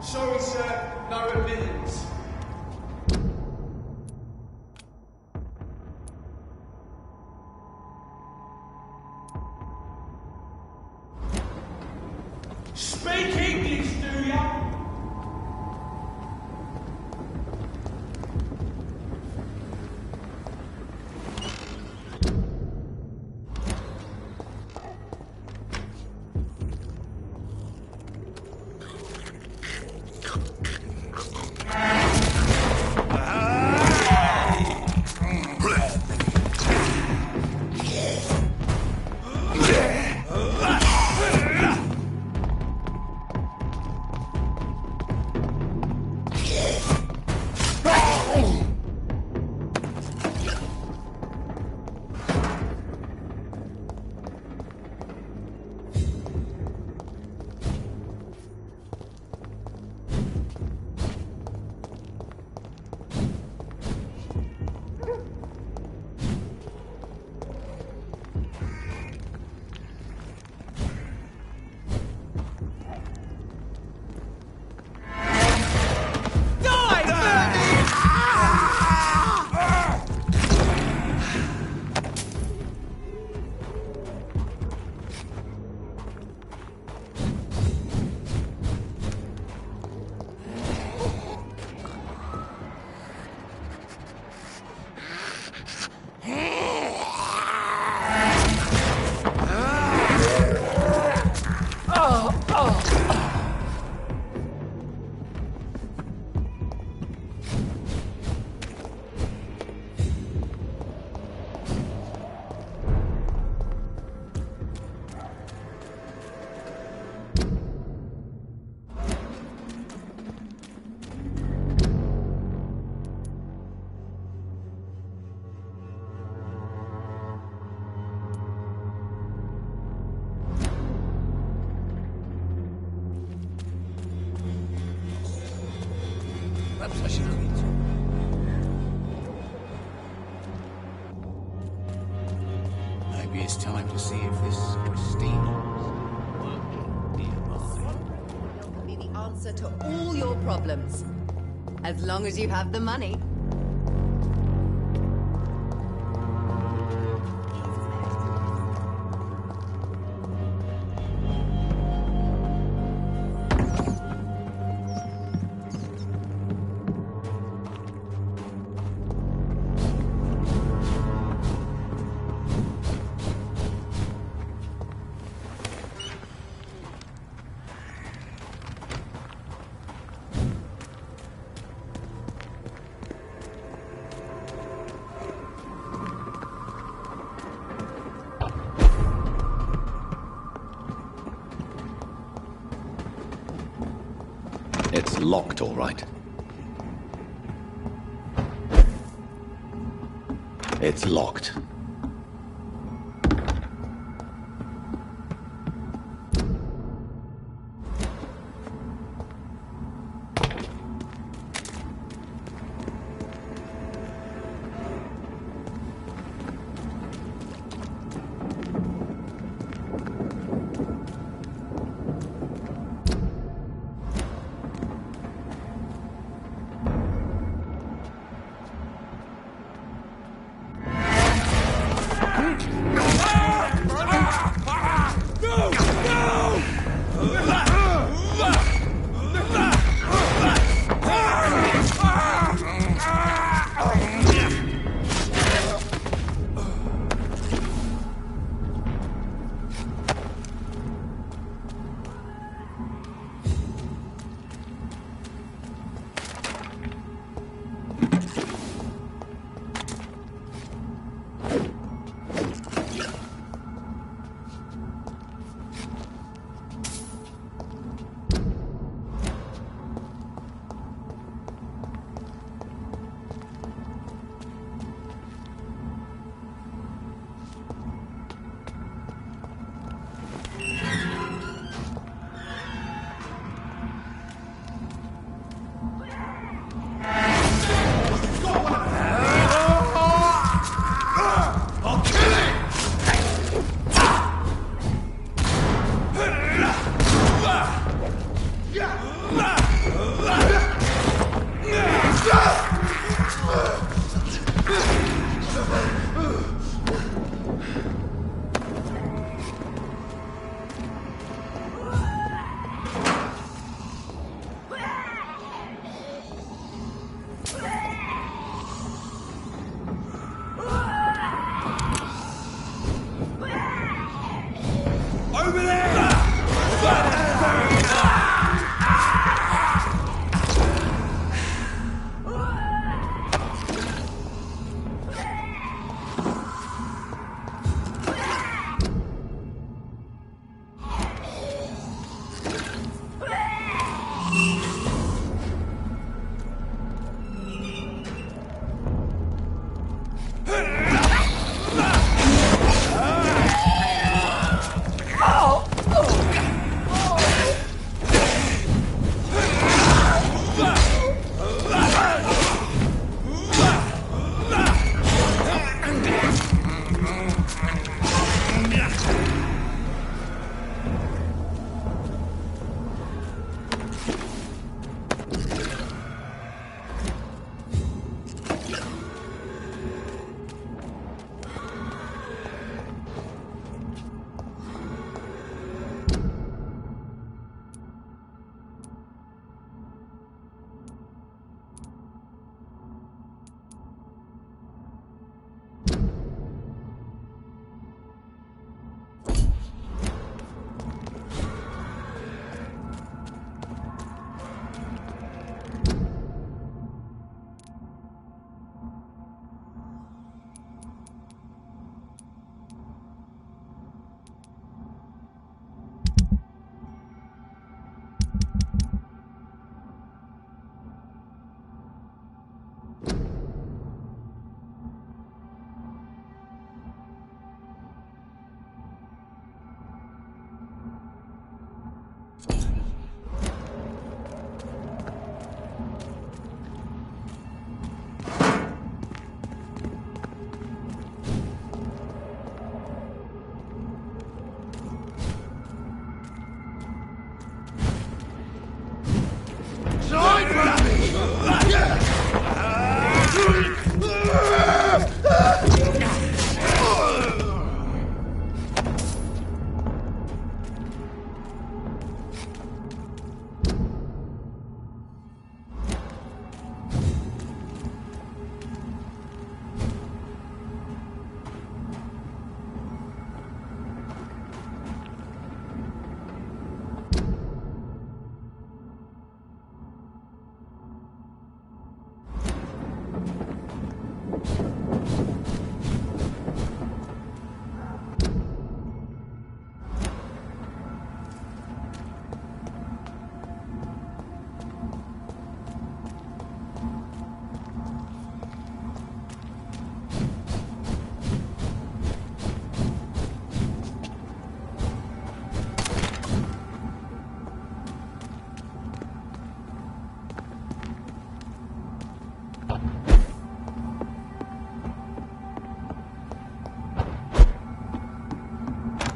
Sorry, sir. No admittance. Speak English, do ya? Perhaps I should have eaten. Maybe it's time to see if this Christine working nearby. Will be the answer to all your problems. As long as you have the money. It's locked, all right. It's locked.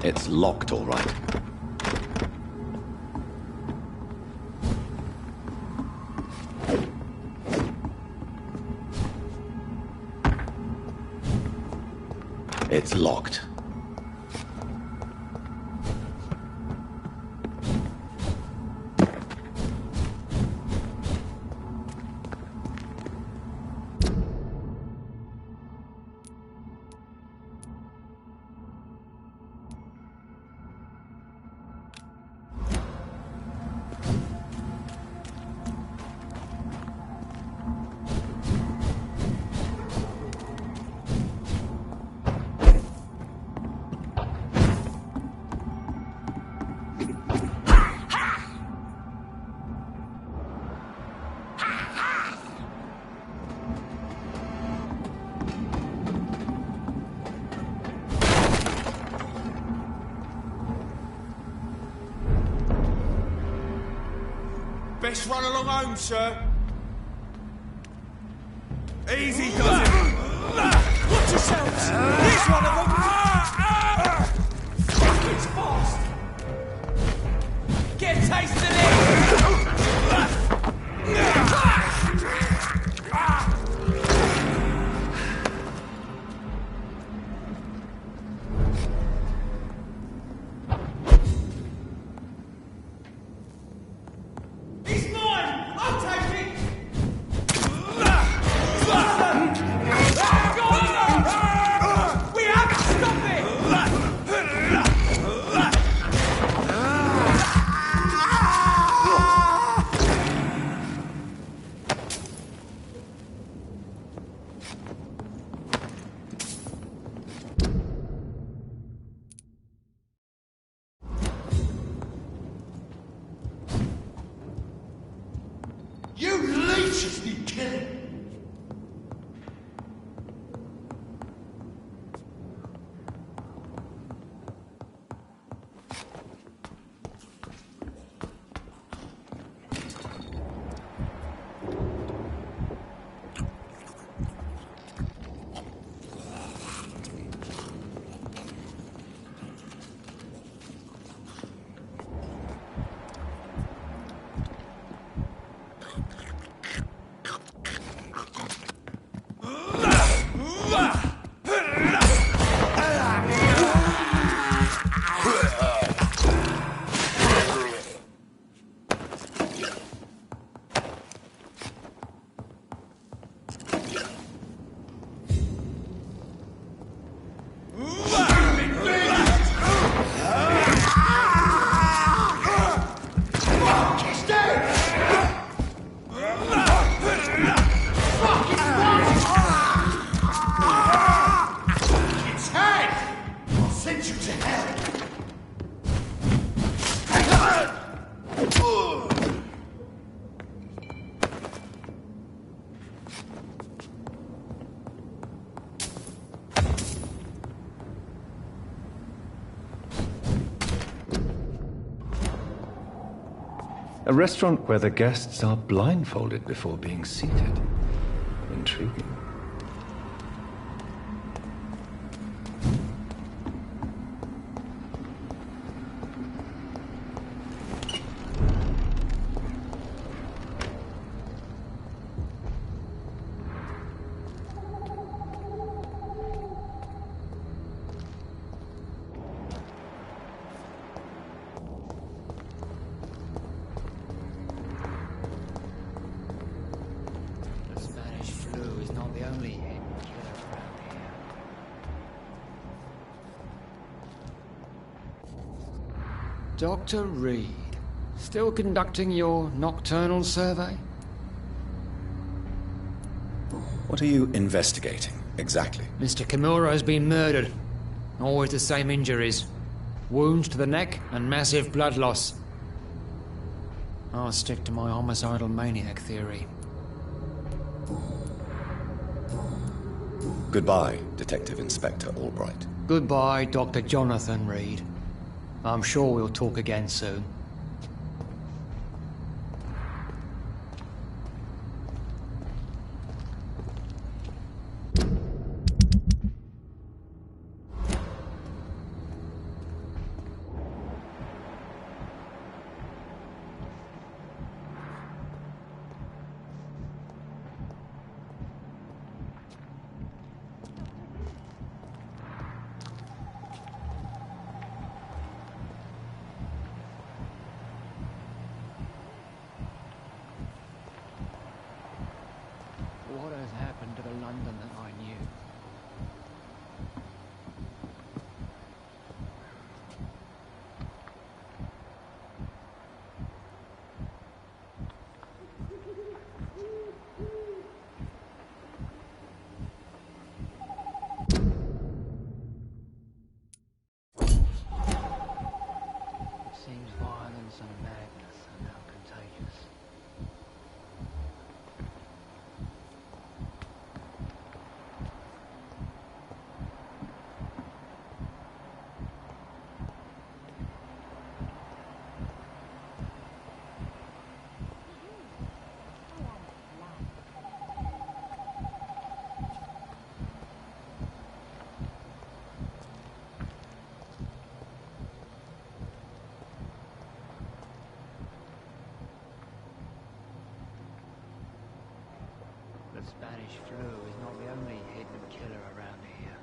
It's locked, all right. It's locked. Best run along home, sir. Easy does it. Watch yourselves. Here's one of them. It's fast. Get a taste of this. You leeches need killing. A restaurant where the guests are blindfolded before being seated. Intriguing. Dr. Reed, still conducting your nocturnal survey? What are you investigating, exactly? Mr. Kimura has been murdered. Always the same injuries. Wounds to the neck and massive blood loss. I'll stick to my homicidal maniac theory. Goodbye, Detective Inspector Albright. Goodbye, Dr. Jonathan Reed. I'm sure we'll talk again soon. What has happened to the London that I knew? It seems violence and madness are now contagious. The Spanish flu is not the only hidden killer around here.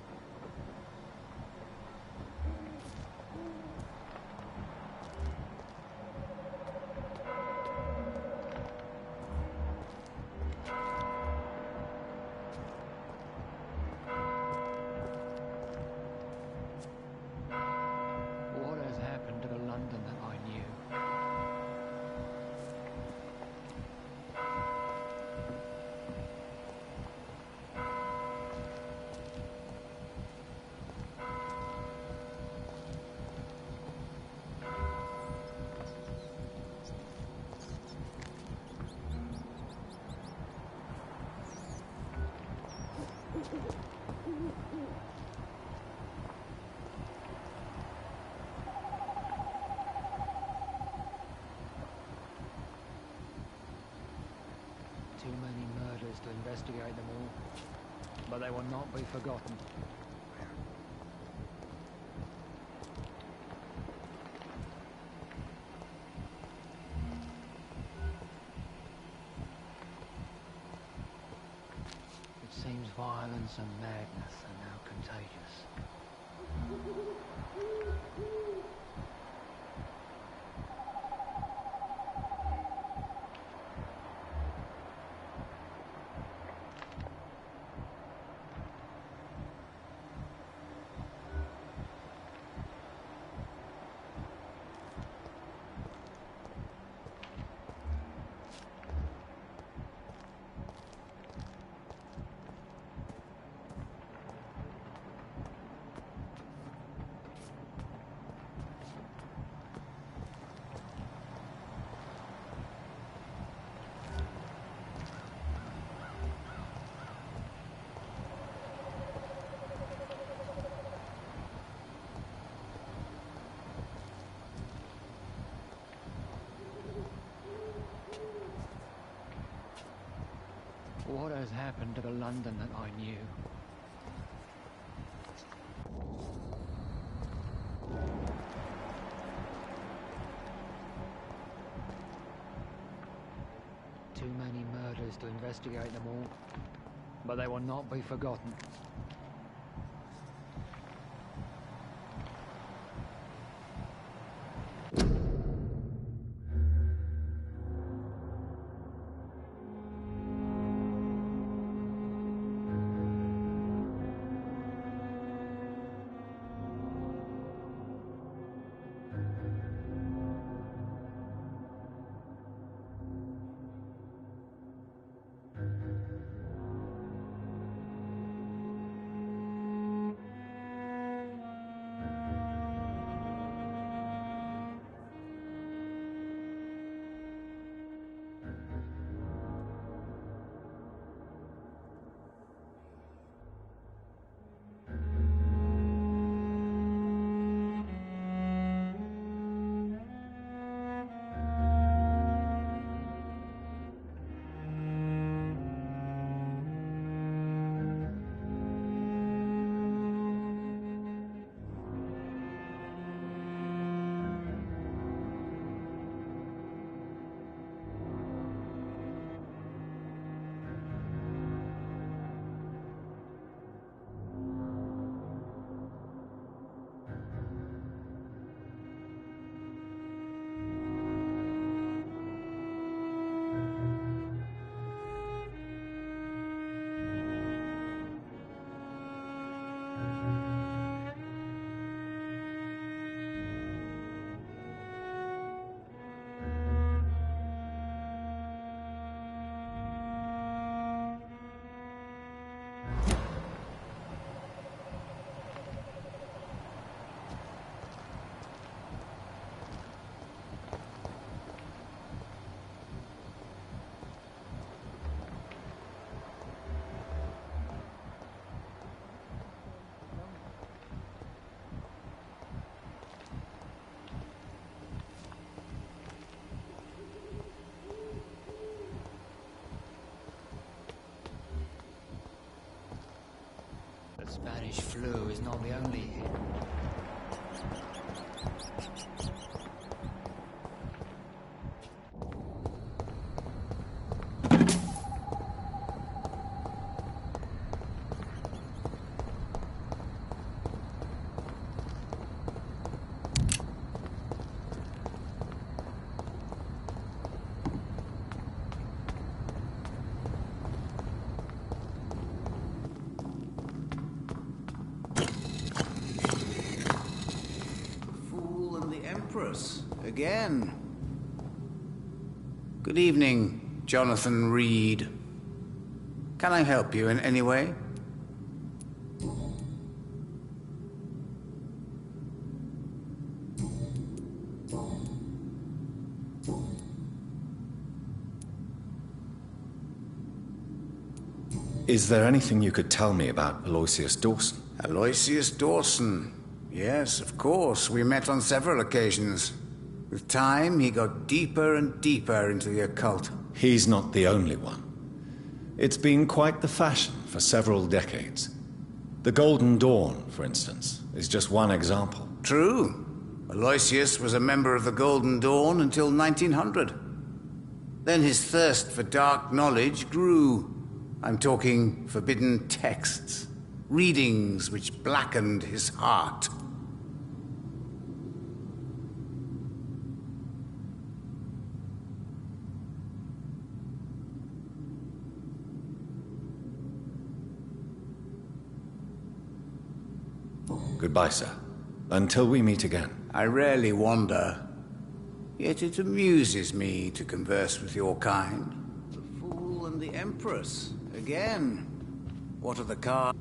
What has happened to the London that I knew? Too many murders to investigate them all, but they will not be forgotten. It seems violence and madness are now contagious. What has happened to the London that I knew? Too many murders to investigate them all, but they will not be forgotten. The Spanish flu is not the only hit. Again. Good evening, Jonathan Reed. Can I help you in any way? Is there anything you could tell me about Aloysius Dawson? Aloysius Dawson. Yes, of course. We met on several occasions. With time, he got deeper and deeper into the occult. He's not the only one. It's been quite the fashion for several decades. The Golden Dawn, for instance, is just one example. True. Aloysius was a member of the Golden Dawn until 1900. Then his thirst for dark knowledge grew. I'm talking forbidden texts, readings which blackened his heart. Goodbye, sir. Until we meet again. I rarely wander, yet it amuses me to converse with your kind. The Fool and the Empress, again. What are the cards?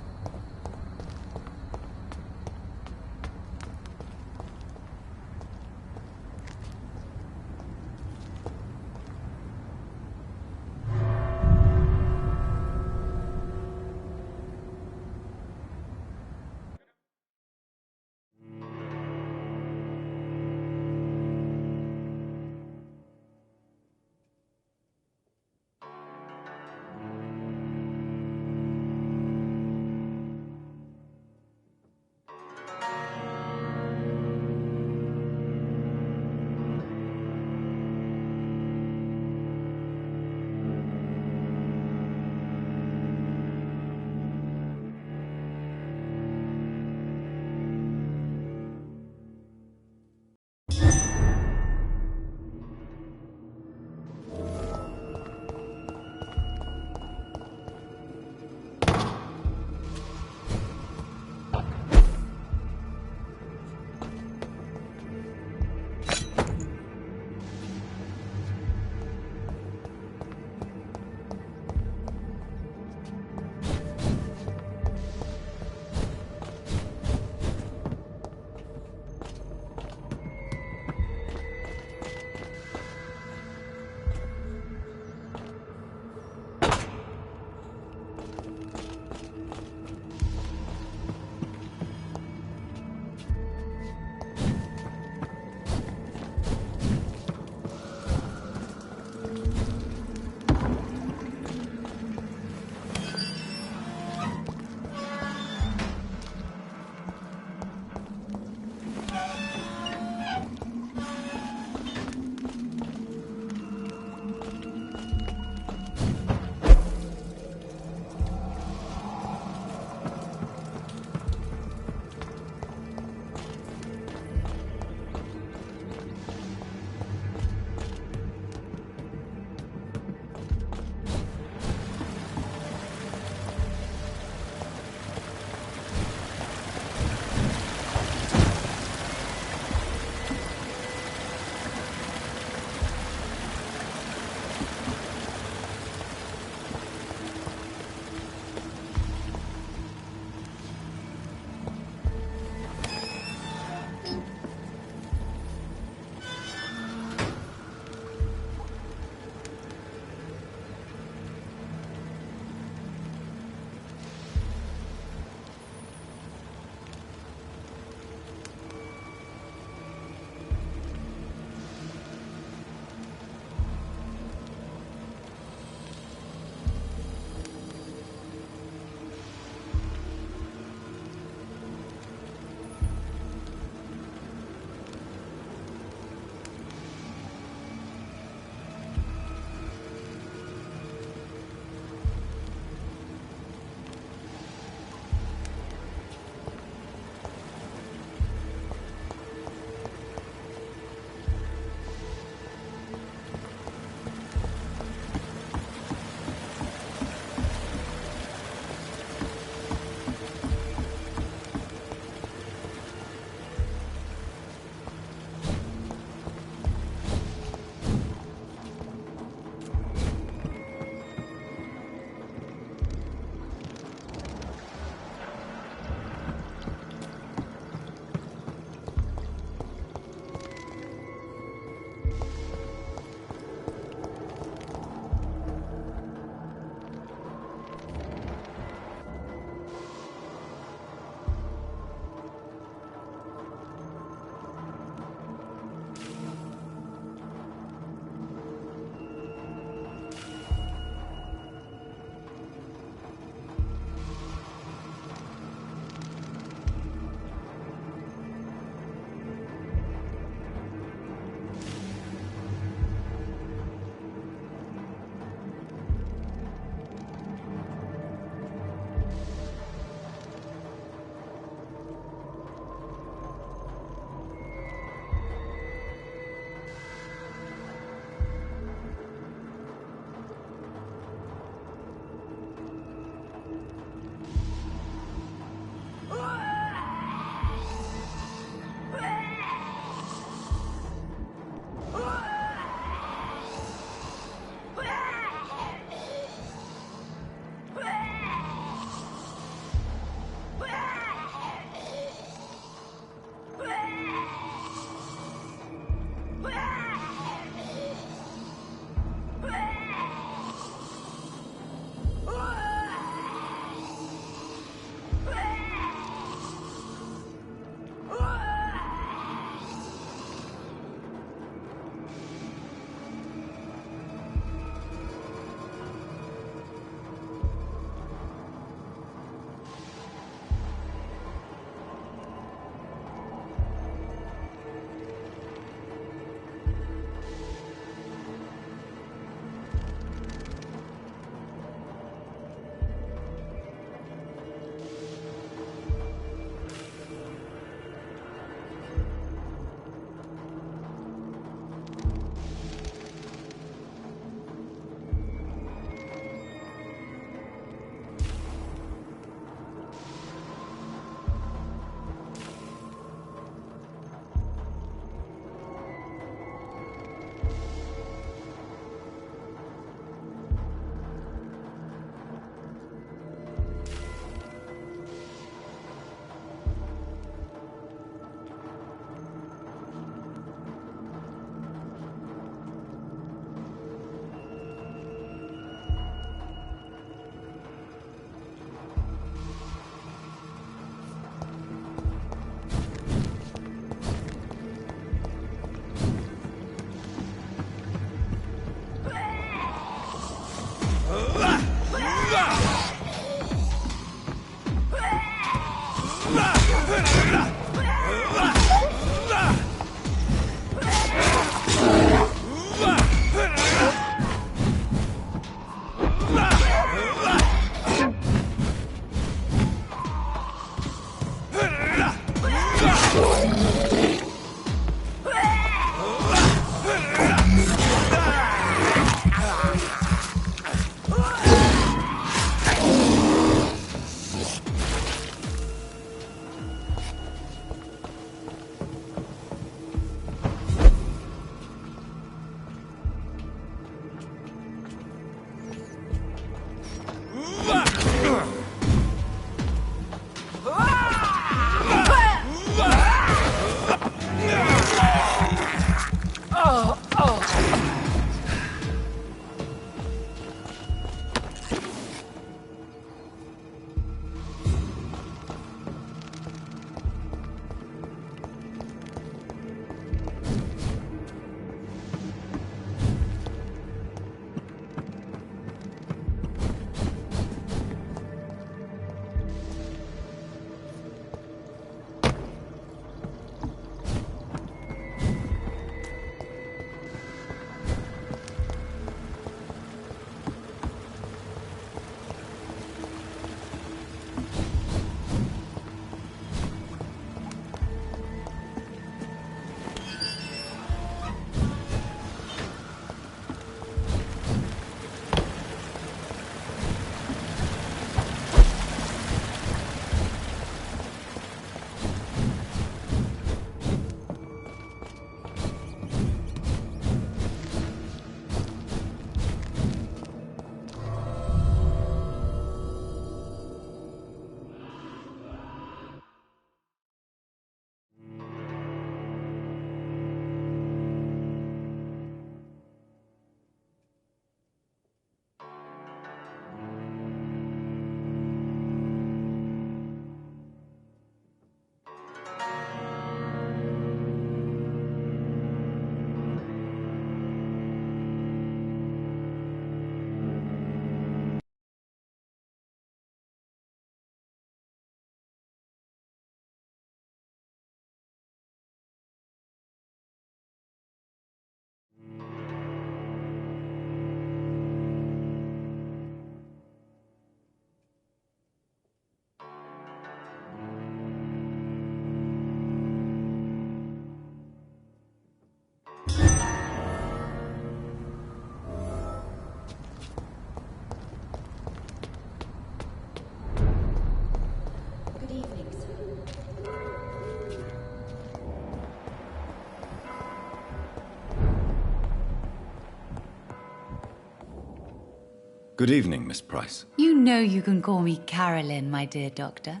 Good evening, Miss Price. You know you can call me Carolyn, my dear doctor.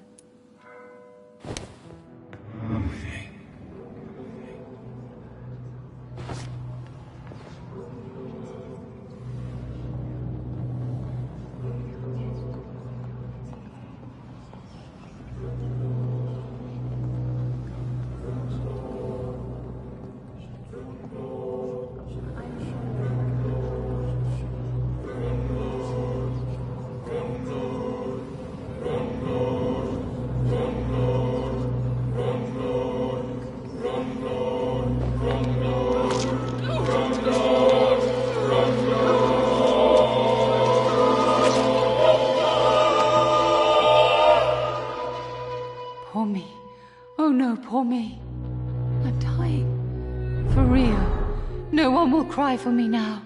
Poor me. Oh no, poor me. I'm dying. For real. No one will cry for me now.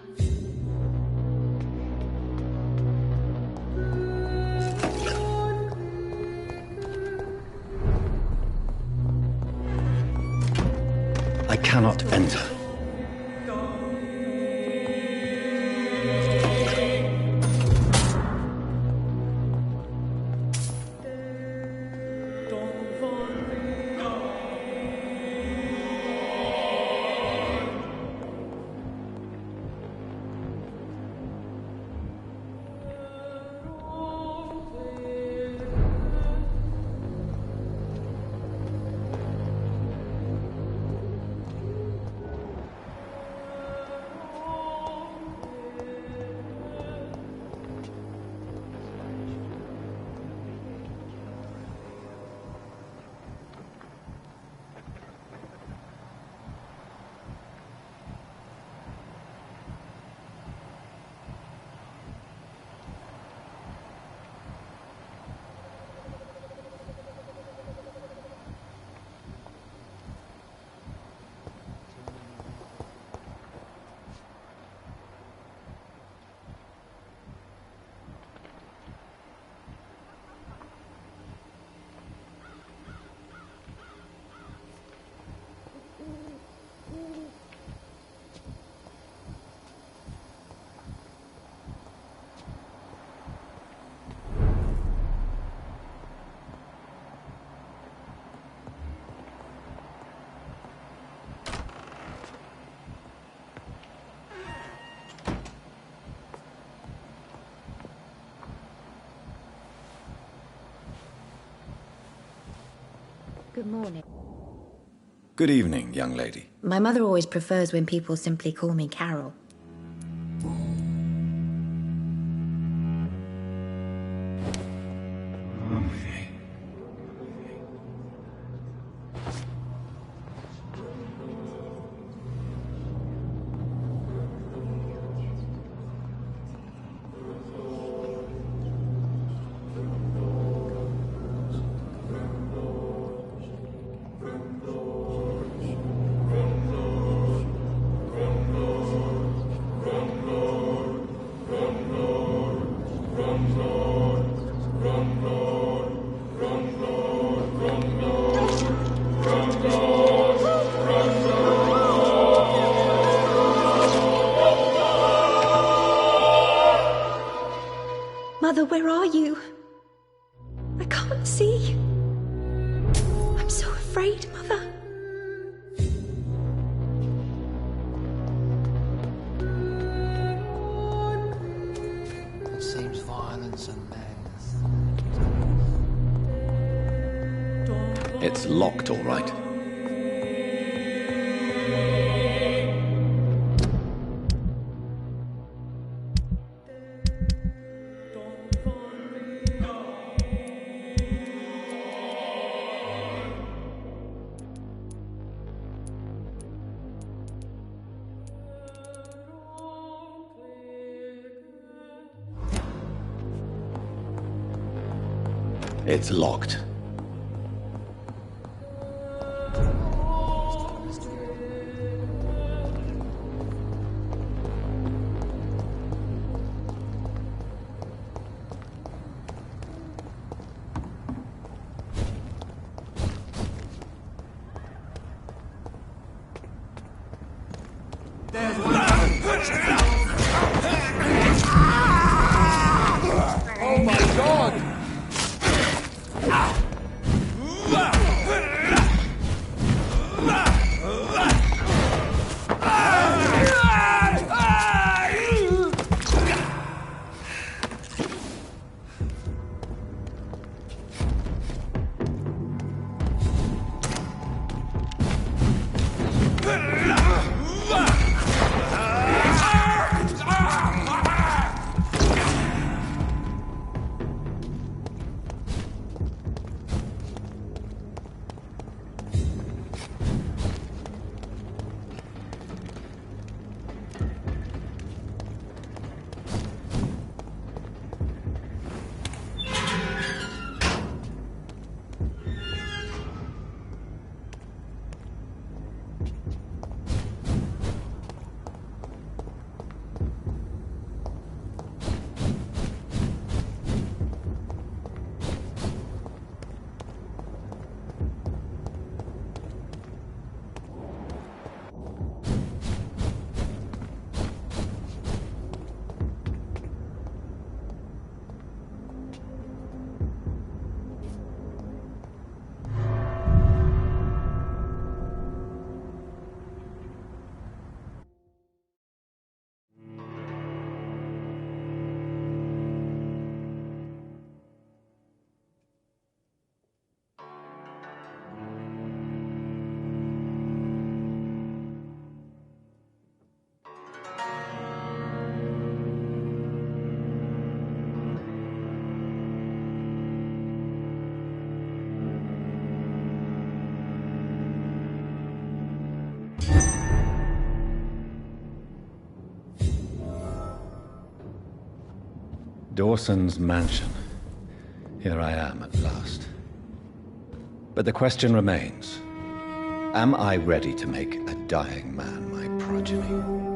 I cannot enter. Good morning. Good evening, young lady. My mother always prefers when people simply call me Carol. Mother, where are you? I can't see. I'm so afraid, Mother. It seems violence and madness. It's locked, all right. It's locked. God! Dawson's mansion. Here I am at last. But the question remains, am I ready to make a dying man my progeny?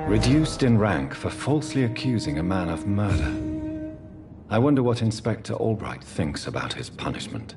Reduced in rank for falsely accusing a man of murder. I wonder what Inspector Albright thinks about his punishment.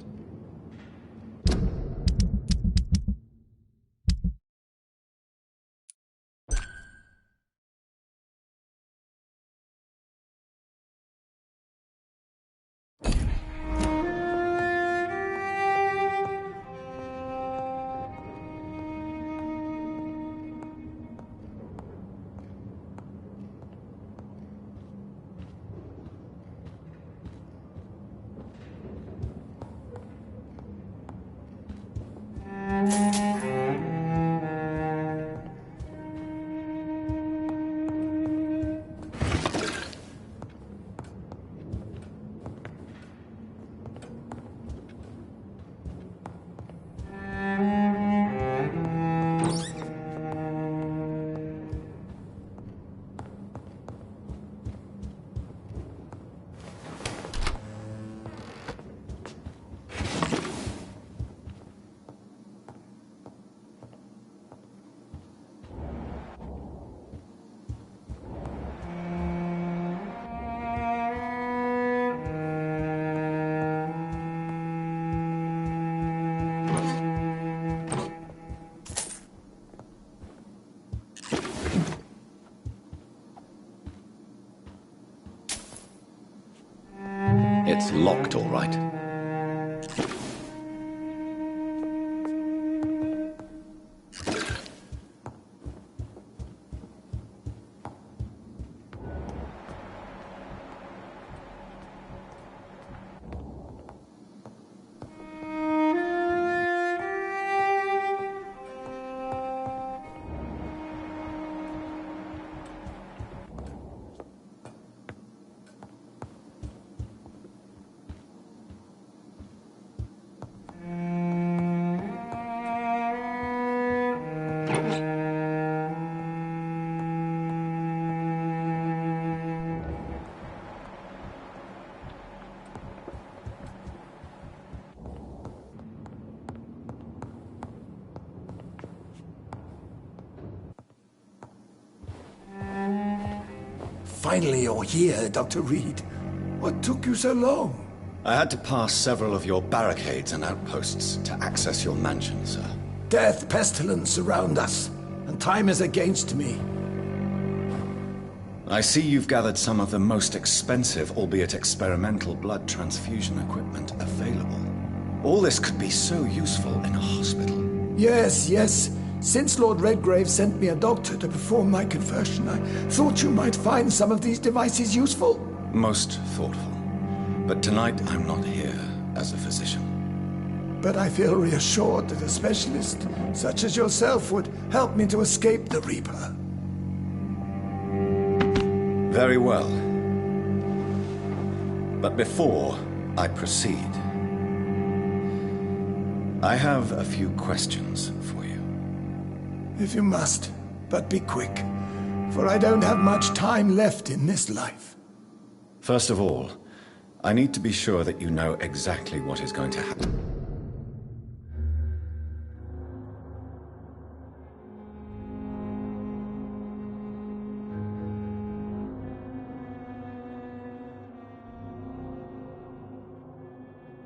It's locked, all right. Finally you're here, Dr. Reed. What took you so long? I had to pass several of your barricades and outposts to access your mansion, sir. Death, pestilence surround us, and time is against me. I see you've gathered some of the most expensive, albeit experimental, blood transfusion equipment available. All this could be so useful in a hospital. Yes. Since Lord Redgrave sent me a doctor to perform my conversion, I thought you might find some of these devices useful. Most thoughtful. But tonight I'm not here as a physician. But I feel reassured that a specialist such as yourself would help me to escape the Reaper. Very well. But before I proceed, I have a few questions for you. If you must, but be quick, for I don't have much time left in this life. First of all, I need to be sure that you know exactly what is going to happen.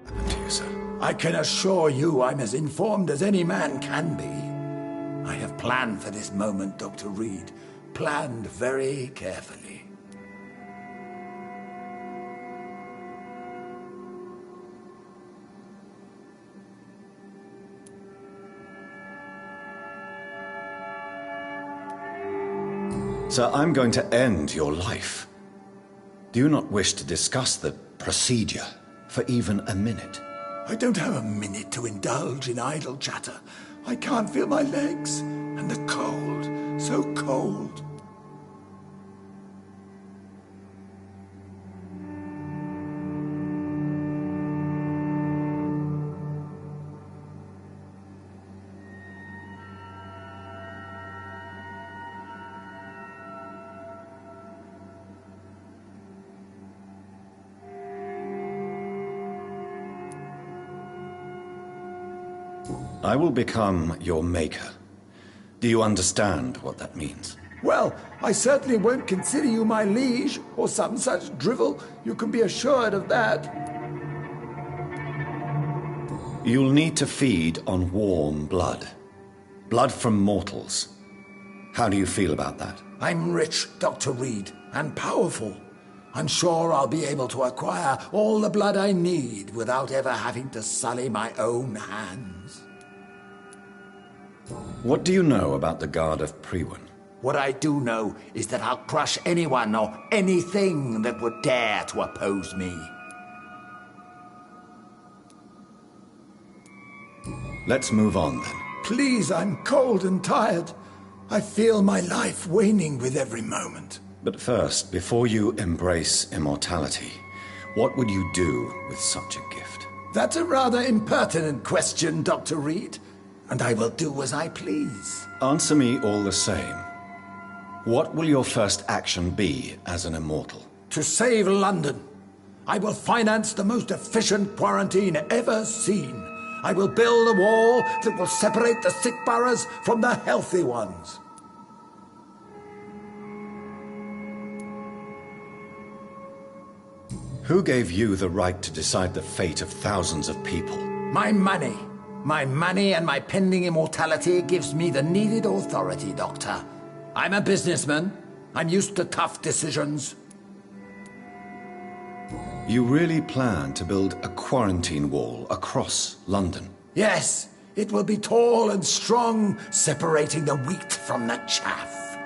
To you, sir. I can assure you I'm as informed as any man can be. I have planned for this moment, Dr. Reed. Planned very carefully. Sir, I'm going to end your life. Do you not wish to discuss the procedure for even a minute? I don't have a minute to indulge in idle chatter. I can't feel my legs, and the cold, so cold. I will become your maker. Do you understand what that means? Well, I certainly won't consider you my liege, or some such drivel. You can be assured of that. You'll need to feed on warm blood. Blood from mortals. How do you feel about that? I'm rich, Dr. Reed, and powerful. I'm sure I'll be able to acquire all the blood I need without ever having to sully my own hands. What do you know about the Guard of Priwen? What I do know is that I'll crush anyone or anything that would dare to oppose me. Let's move on then. Please, I'm cold and tired. I feel my life waning with every moment. But first, before you embrace immortality, what would you do with such a gift? That's a rather impertinent question, Dr. Reed, and I will do as I please. Answer me all the same. What will your first action be as an immortal? To save London. I will finance the most efficient quarantine ever seen. I will build a wall that will separate the sick boroughs from the healthy ones. Who gave you the right to decide the fate of thousands of people? My money. My money and my pending immortality gives me the needed authority, Doctor. I'm a businessman. I'm used to tough decisions. You really plan to build a quarantine wall across London? Yes, it will be tall and strong, separating the wheat from the chaff.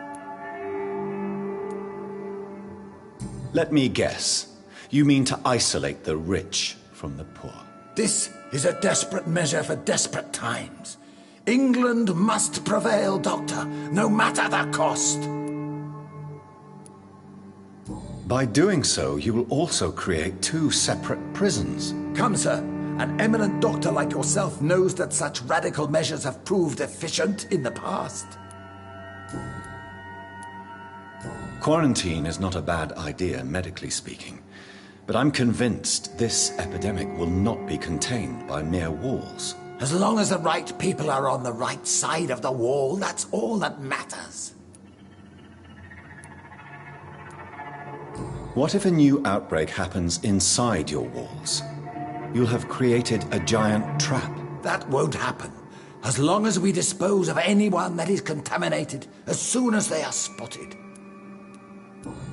Let me guess. You mean to isolate the rich from the poor? This is a desperate measure for desperate times. England must prevail, Doctor, no matter the cost. By doing so, you will also create 2 separate prisons. Come, sir. An eminent doctor like yourself knows that such radical measures have proved efficient in the past. Quarantine is not a bad idea, medically speaking. But I'm convinced this epidemic will not be contained by mere walls. As long as the right people are on the right side of the wall, that's all that matters. What if a new outbreak happens inside your walls? You'll have created a giant trap. That won't happen. As long as we dispose of anyone that is contaminated as soon as they are spotted.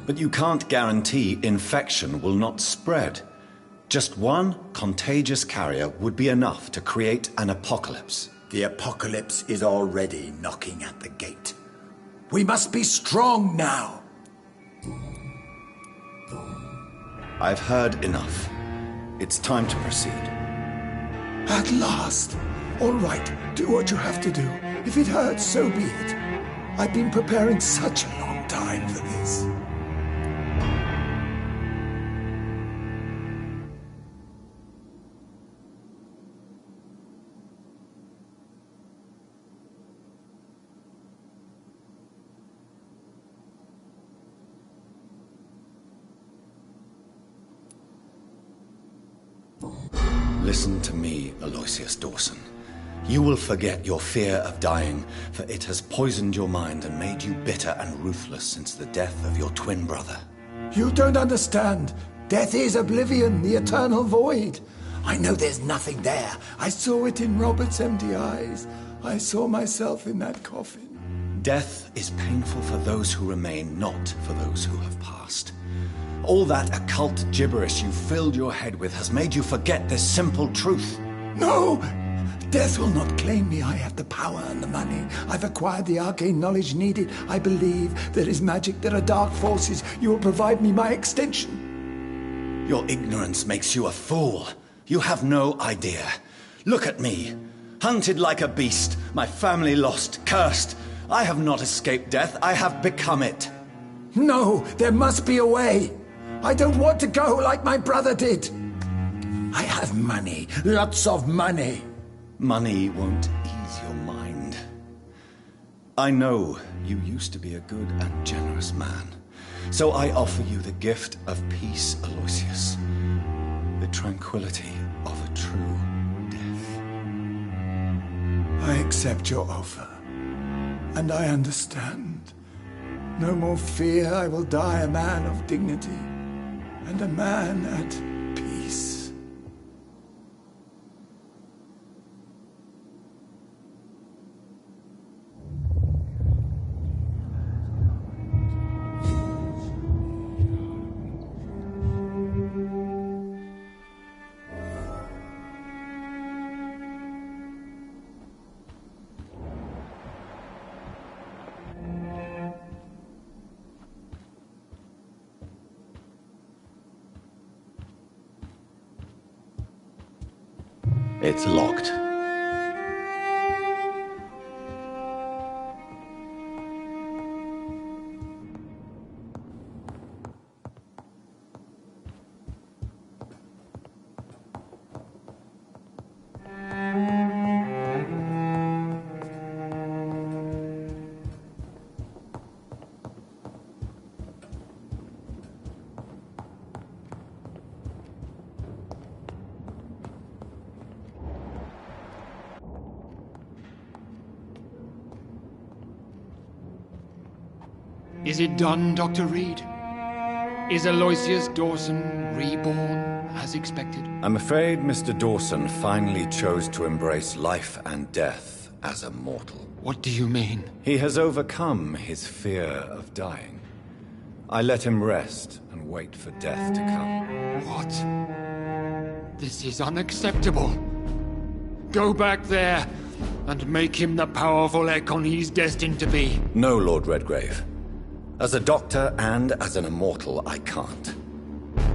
But you can't guarantee infection will not spread. Just one contagious carrier would be enough to create an apocalypse. The apocalypse is already knocking at the gate. We must be strong now. I've heard enough. It's time to proceed. At last. All right, do what you have to do. If it hurts, so be it. I've been preparing such a long time for this. Listen to me, Aloysius Dawson. You will forget your fear of dying, for it has poisoned your mind and made you bitter and ruthless since the death of your twin brother. You don't understand. Death is oblivion, the eternal void. I know there's nothing there. I saw it in Robert's empty eyes. I saw myself in that coffin. Death is painful for those who remain, not for those who have passed. All that occult gibberish you filled your head with has made you forget this simple truth. No! Death will not claim me. I have the power and the money. I've acquired the arcane knowledge needed. I believe there is magic, there are dark forces. You will provide me my extension. Your ignorance makes you a fool. You have no idea. Look at me. Hunted like a beast, my family lost, cursed. I have not escaped death, I have become it. No, there must be a way. I don't want to go like my brother did. I have money, lots of money. Money won't ease your mind. I know you used to be a good and generous man, so I offer you the gift of peace, Aloysius. The tranquility of a true death. I accept your offer, and I understand. No more fear, I will die a man of dignity, and a man at peace. It's locked. Is it done, Dr. Reed? Is Aloysius Dawson reborn as expected? I'm afraid Mr. Dawson finally chose to embrace life and death as a mortal. What do you mean? He has overcome his fear of dying. I let him rest and wait for death to come. What? This is unacceptable. Go back there and make him the powerful Ekon he's destined to be. No, Lord Redgrave. As a doctor and as an immortal, I can't.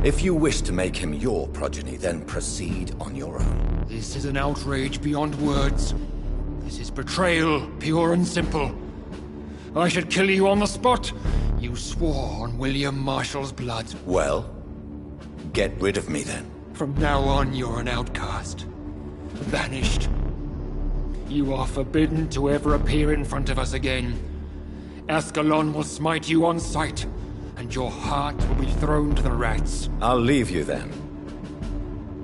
If you wish to make him your progeny, then proceed on your own. This is an outrage beyond words. This is betrayal, pure and simple. I should kill you on the spot. You swore on William Marshall's blood. Well, get rid of me then. From now on, you're an outcast. Vanished. You are forbidden to ever appear in front of us again. Ascalon will smite you on sight, and your heart will be thrown to the rats. I'll leave you then.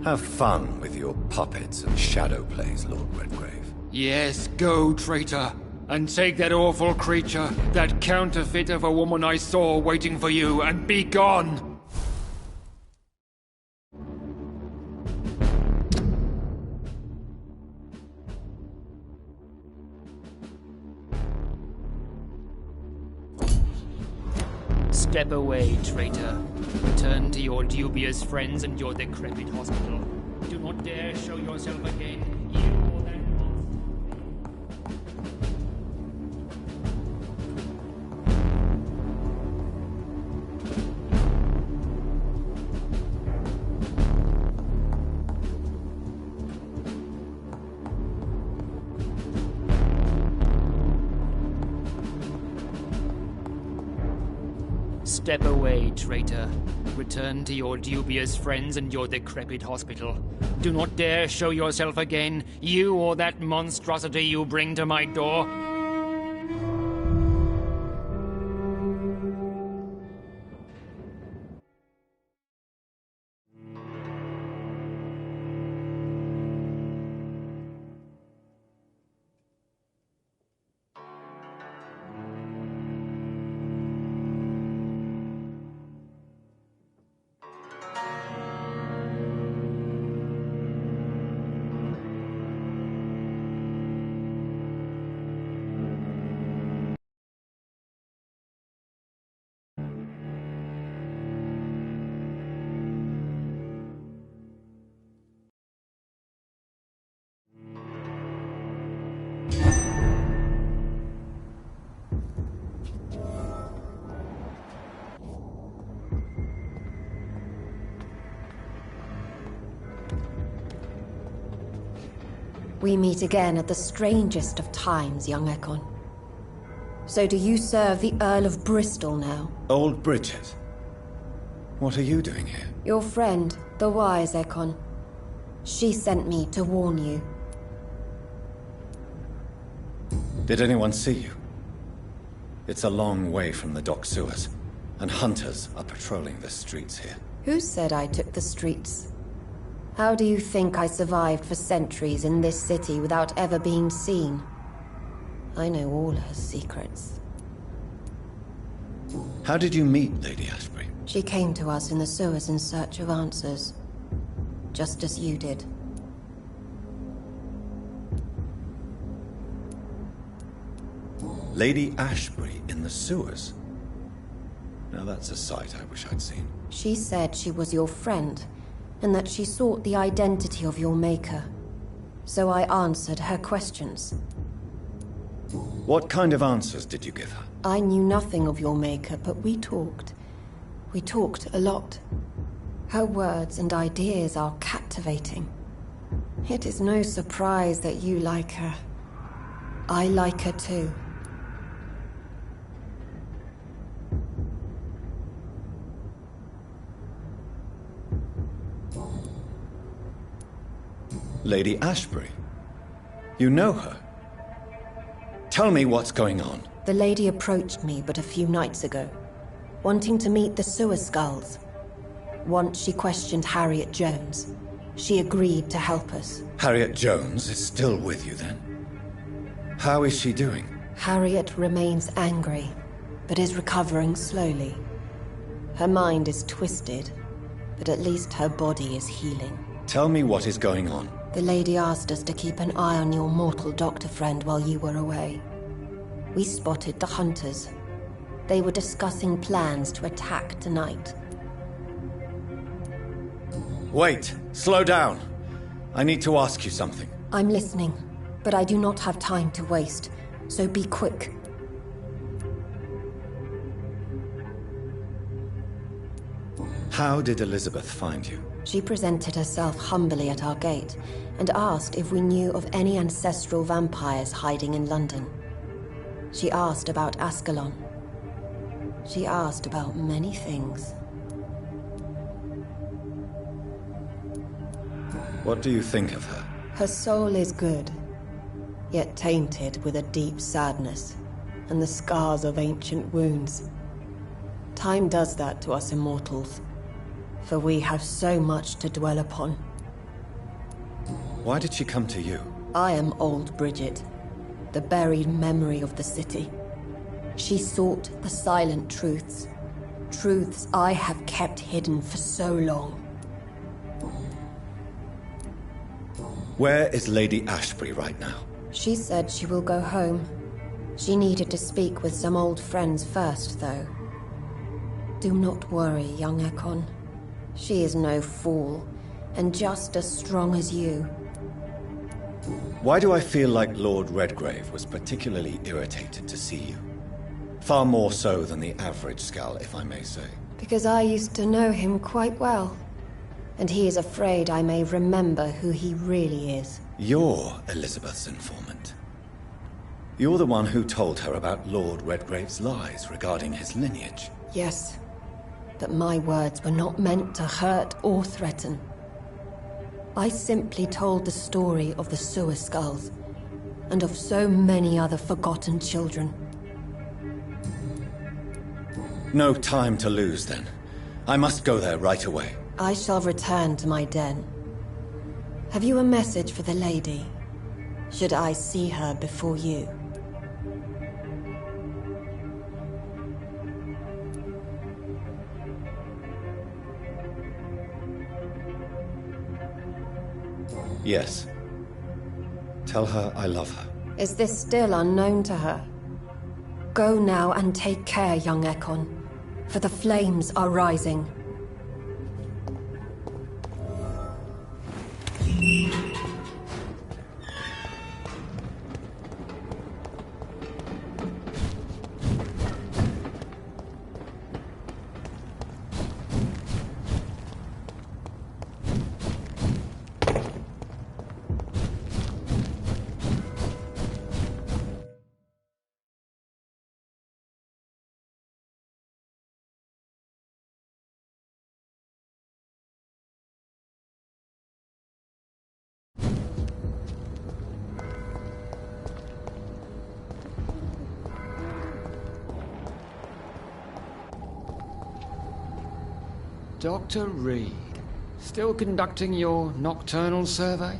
Have fun with your puppets and shadow plays, Lord Redgrave. Yes, go, traitor. And take that awful creature, that counterfeit of a woman I saw waiting for you, and be gone! Step away, traitor. Return to your dubious friends and your decrepit hospital. Do not dare show yourself again, you or that Step away, traitor. Return to your dubious friends and your decrepit hospital. Do not dare show yourself again, you or that monstrosity you bring to my door. We meet again at the strangest of times, young Ekon. So do you serve the Earl of Bristol now? Old Bridget. What are you doing here? Your friend, the wise Ekon. She sent me to warn you. Did anyone see you? It's a long way from the dock sewers, and hunters are patrolling the streets here. Who said I took the streets? How do you think I survived for centuries in this city without ever being seen? I know all her secrets. How did you meet Lady Ashbury? She came to us in the sewers in search of answers. Just as you did. Lady Ashbury in the sewers? Now that's a sight I wish I'd seen. She said she was your friend, and that she sought the identity of your maker. So I answered her questions. What kind of answers did you give her? I knew nothing of your maker, but we talked. We talked a lot. Her words and ideas are captivating. It is no surprise that you like her. I like her too. Lady Ashbury? You know her? Tell me what's going on. The lady approached me but a few nights ago, wanting to meet the sewer skulls. Once she questioned Harriet Jones. She agreed to help us. Harriet Jones is still with you then? How is she doing? Harriet remains angry, but is recovering slowly. Her mind is twisted, but at least her body is healing. Tell me what is going on. The lady asked us to keep an eye on your mortal doctor friend while you were away. We spotted the hunters. They were discussing plans to attack tonight. Wait, slow down. I need to ask you something. I'm listening, but I do not have time to waste, so be quick. How did Elizabeth find you? She presented herself humbly at our gate and asked if we knew of any ancestral vampires hiding in London. She asked about Ascalon. She asked about many things. What do you think of her? Her soul is good, yet tainted with a deep sadness and the scars of ancient wounds. Time does that to us immortals, for we have so much to dwell upon. Why did she come to you? I am old Bridget, the buried memory of the city. She sought the silent truths, truths I have kept hidden for so long. Where is Lady Ashbury right now? She said she will go home. She needed to speak with some old friends first, though. Do not worry, young Ekon. She is no fool, and just as strong as you. Why do I feel like Lord Redgrave was particularly irritated to see you? Far more so than the average Skull, if I may say. Because I used to know him quite well, and he is afraid I may remember who he really is. You're Elizabeth's informant. You're the one who told her about Lord Redgrave's lies regarding his lineage. Yes, but my words were not meant to hurt or threaten. I simply told the story of the Sewer Skulls, and of so many other forgotten children. No time to lose, then. I must go there right away. I shall return to my den. Have you a message for the lady? Should I see her before you? Yes. Tell her I love her. Is this still unknown to her? Go now and take care, young Ekon, for the flames are rising. Dr. Reed, still conducting your nocturnal survey?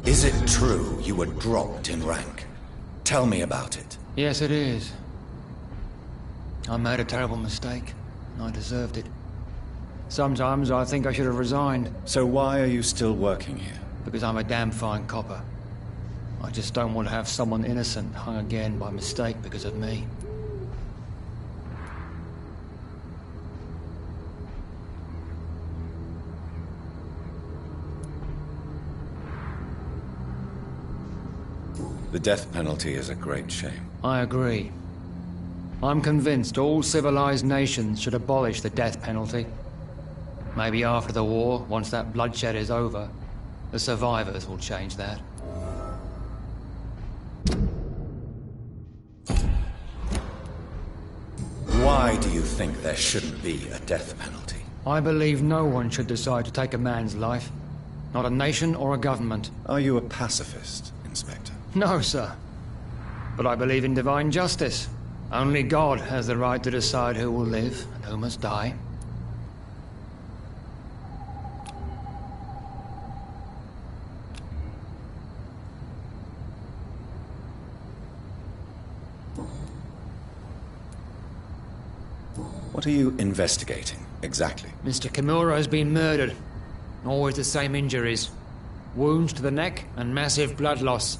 Is it true you were dropped in rank? Tell me about it. Yes, it is. I made a terrible mistake. I deserved it. Sometimes I think I should have resigned. So why are you still working here? Because I'm a damn fine copper. I just don't want to have someone innocent hung again by mistake because of me. The death penalty is a great shame. I agree. I'm convinced all civilized nations should abolish the death penalty. Maybe after the war, once that bloodshed is over, the survivors will change that. Why do you think there shouldn't be a death penalty? I believe no one should decide to take a man's life. Not a nation or a government. Are you a pacifist, Inspector? No, sir. But I believe in divine justice. Only God has the right to decide who will live and who must die. What are you investigating, exactly? Mr. Kimura has been murdered. Always the same injuries. Wounds to the neck and massive blood loss.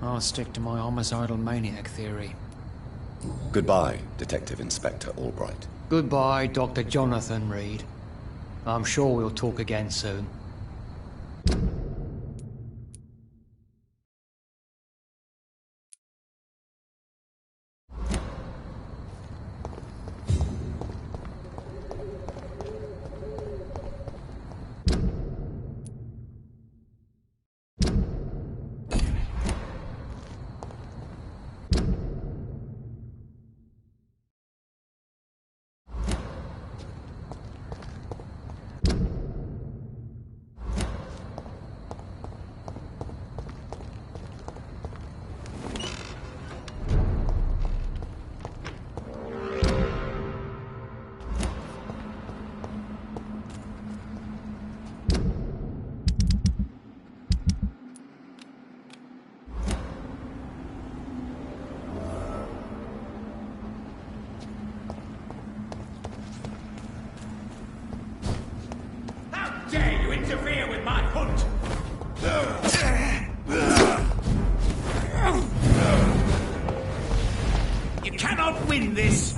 I'll stick to my homicidal maniac theory. Goodbye, Detective Inspector Albright. Goodbye, Dr. Jonathan Reed. I'm sure we'll talk again soon. Dare you interfere with my hunt? You cannot win this.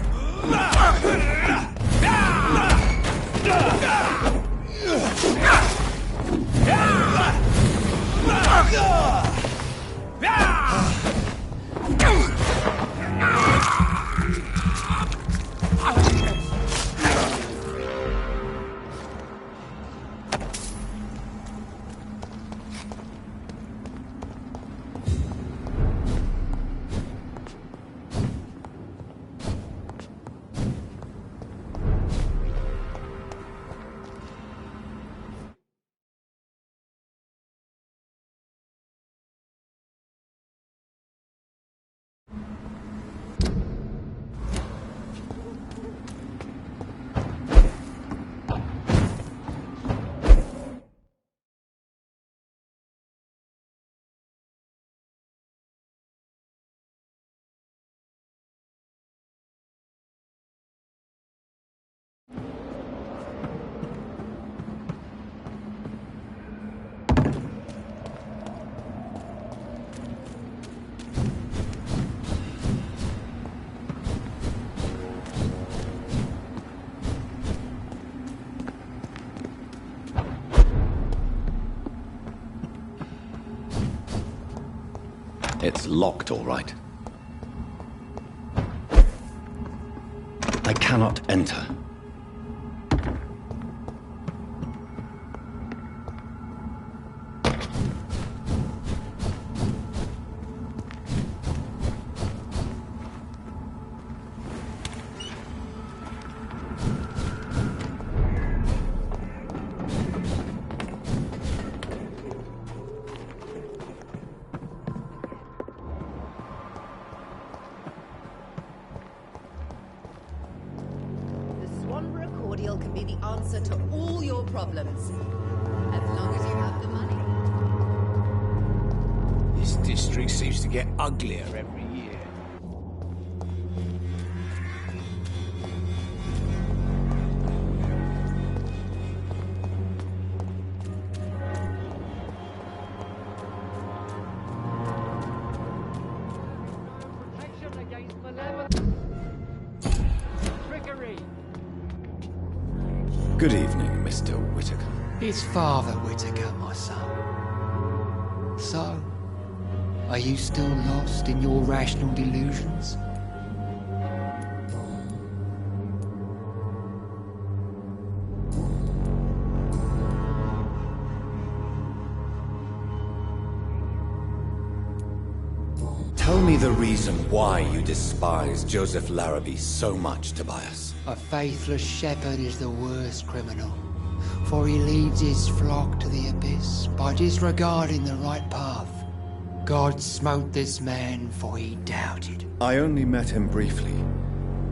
It's locked, all right. I cannot enter. Can be the answer to all your problems, as long as you have the money. This district seems to get uglier every year. Protection against malevolent trickery. Good evening, Mr. Whitaker. It's Father Whitaker, my son. So, are you still lost in your rational delusions? Tell me the reason why you despise Joseph Larrabee so much, Tobias. A faithless shepherd is the worst criminal, for he leads his flock to the abyss by disregarding the right path. God smote this man, for he doubted. I only met him briefly,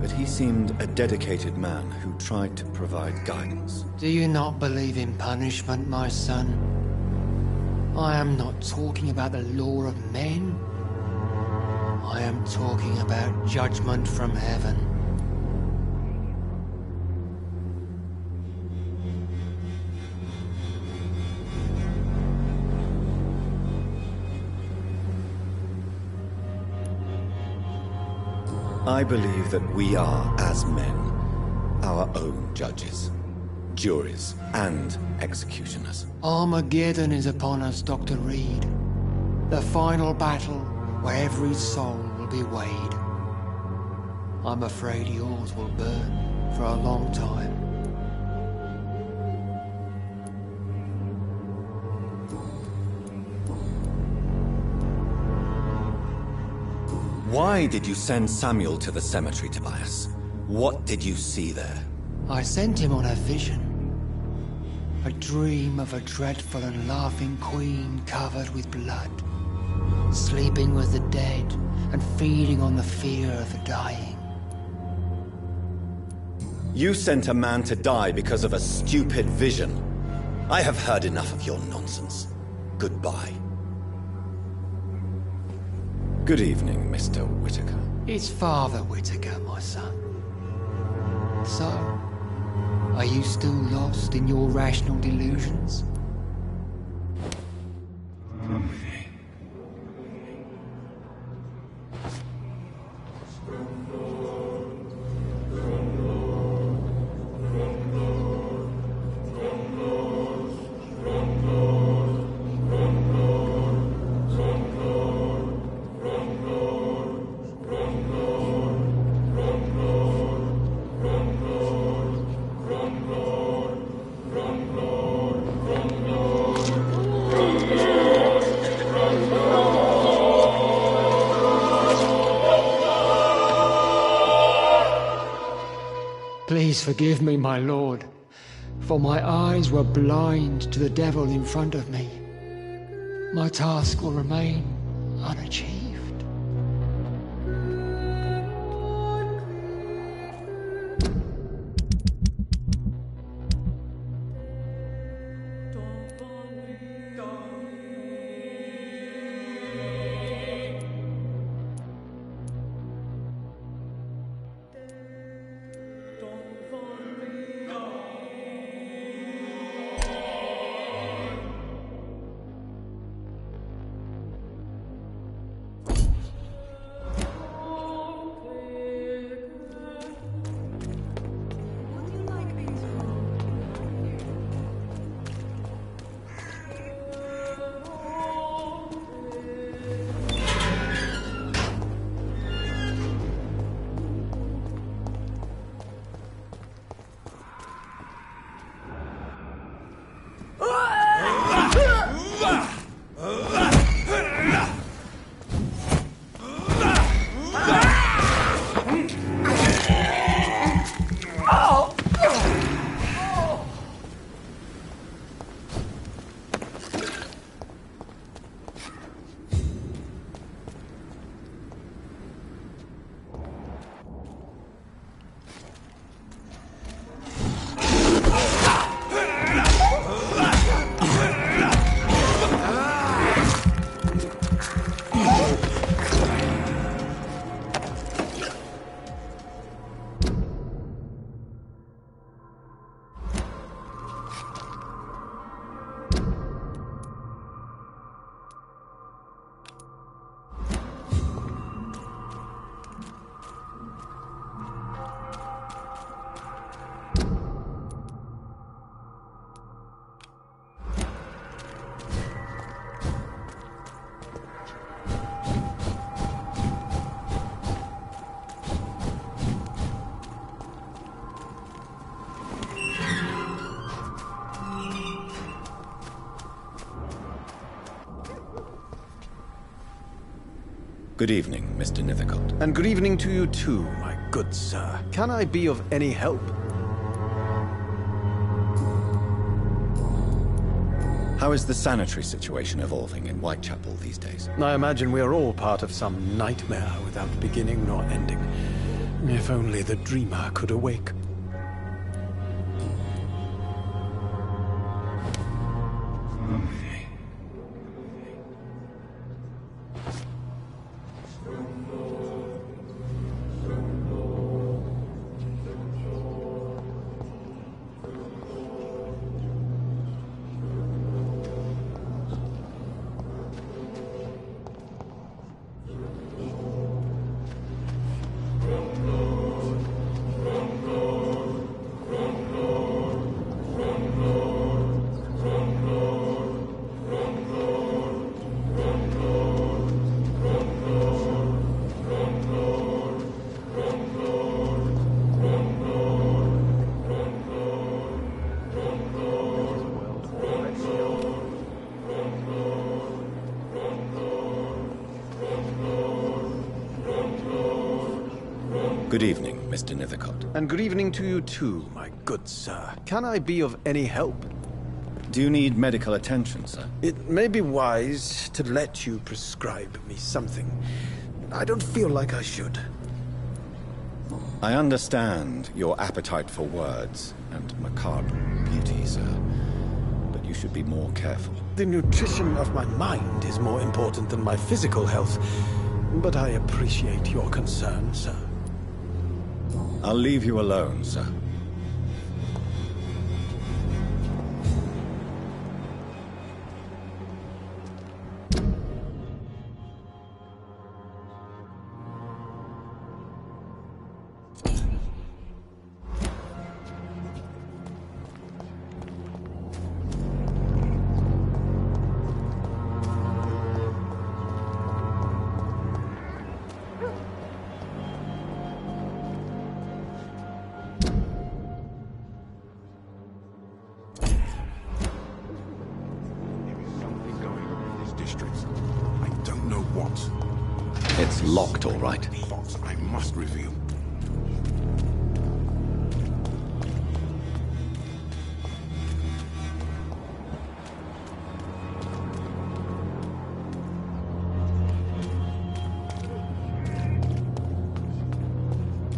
but he seemed a dedicated man who tried to provide guidance. Do you not believe in punishment, my son? I am not talking about the law of men. I am talking about judgment from heaven. I believe that we are, as men, our own judges, juries, and executioners. Armageddon is upon us, Dr. Reed. The final battle where every soul will be weighed. I'm afraid yours will burn for a long time. Why did you send Samuel to the cemetery, Tobias? What did you see there? I sent him on a vision. A dream of a dreadful and laughing queen covered with blood, sleeping with the dead and feeding on the fear of the dying. You sent a man to die because of a stupid vision. I have heard enough of your nonsense. Goodbye. Good evening, Mr. Whitaker. It's Father Whitaker, my son. So, are you still lost in your rational delusions? Please forgive me, my lord, for my eyes were blind to the devil in front of me. My task will remain unachieved. Good evening, Mr. Nithicott. And good evening to you too, my good sir. Can I be of any help? How is the sanitary situation evolving in Whitechapel these days? I imagine we are all part of some nightmare without beginning nor ending. If only the dreamer could awake. Good evening, Mr. Nithercott. And good evening to you too, my good sir. Can I be of any help? Do you need medical attention, sir? It may be wise to let you prescribe me something. I don't feel like I should. I understand your appetite for words and macabre beauty, sir. But you should be more careful. The nutrition of my mind is more important than my physical health. But I appreciate your concern, sir. I'll leave you alone, sir. It's locked, all right. Thoughts I must reveal.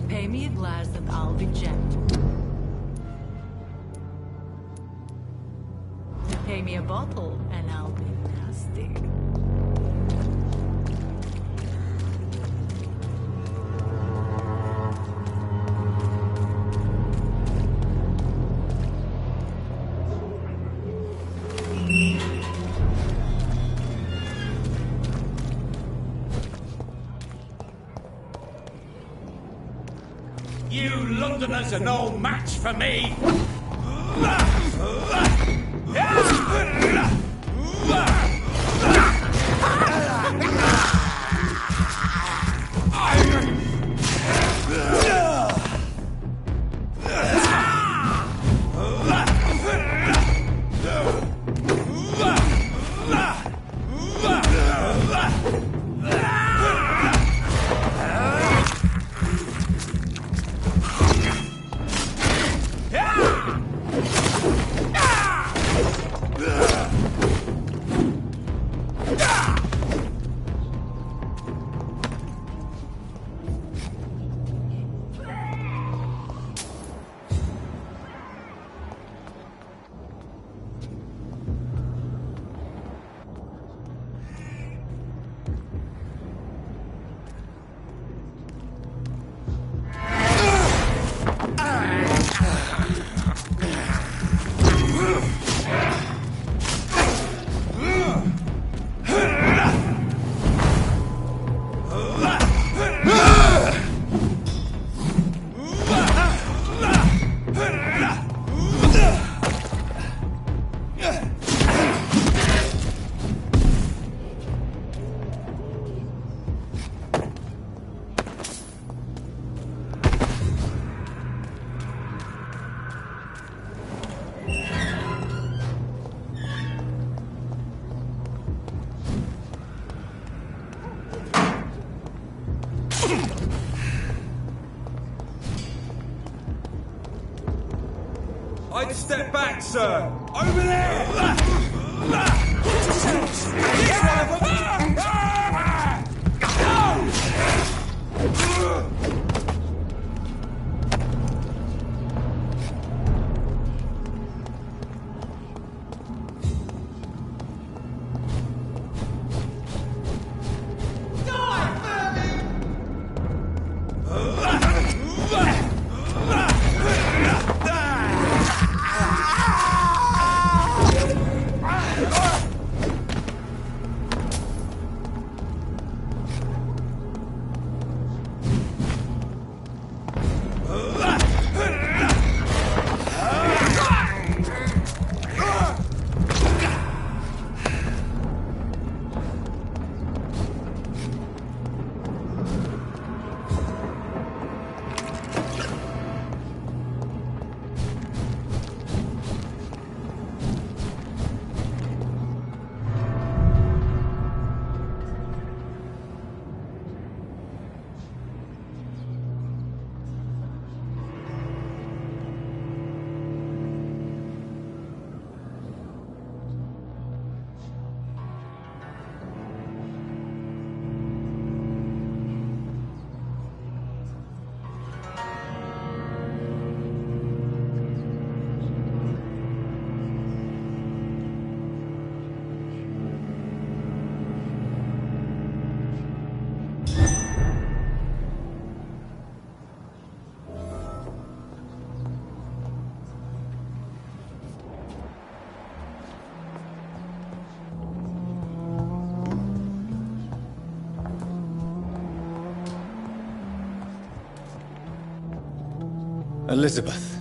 Pay me a glass and I'll be gentle. Pay me a bottle and I'll be nasty. You Londoners are no match for me! I'd step back, sir! Over there! Elizabeth,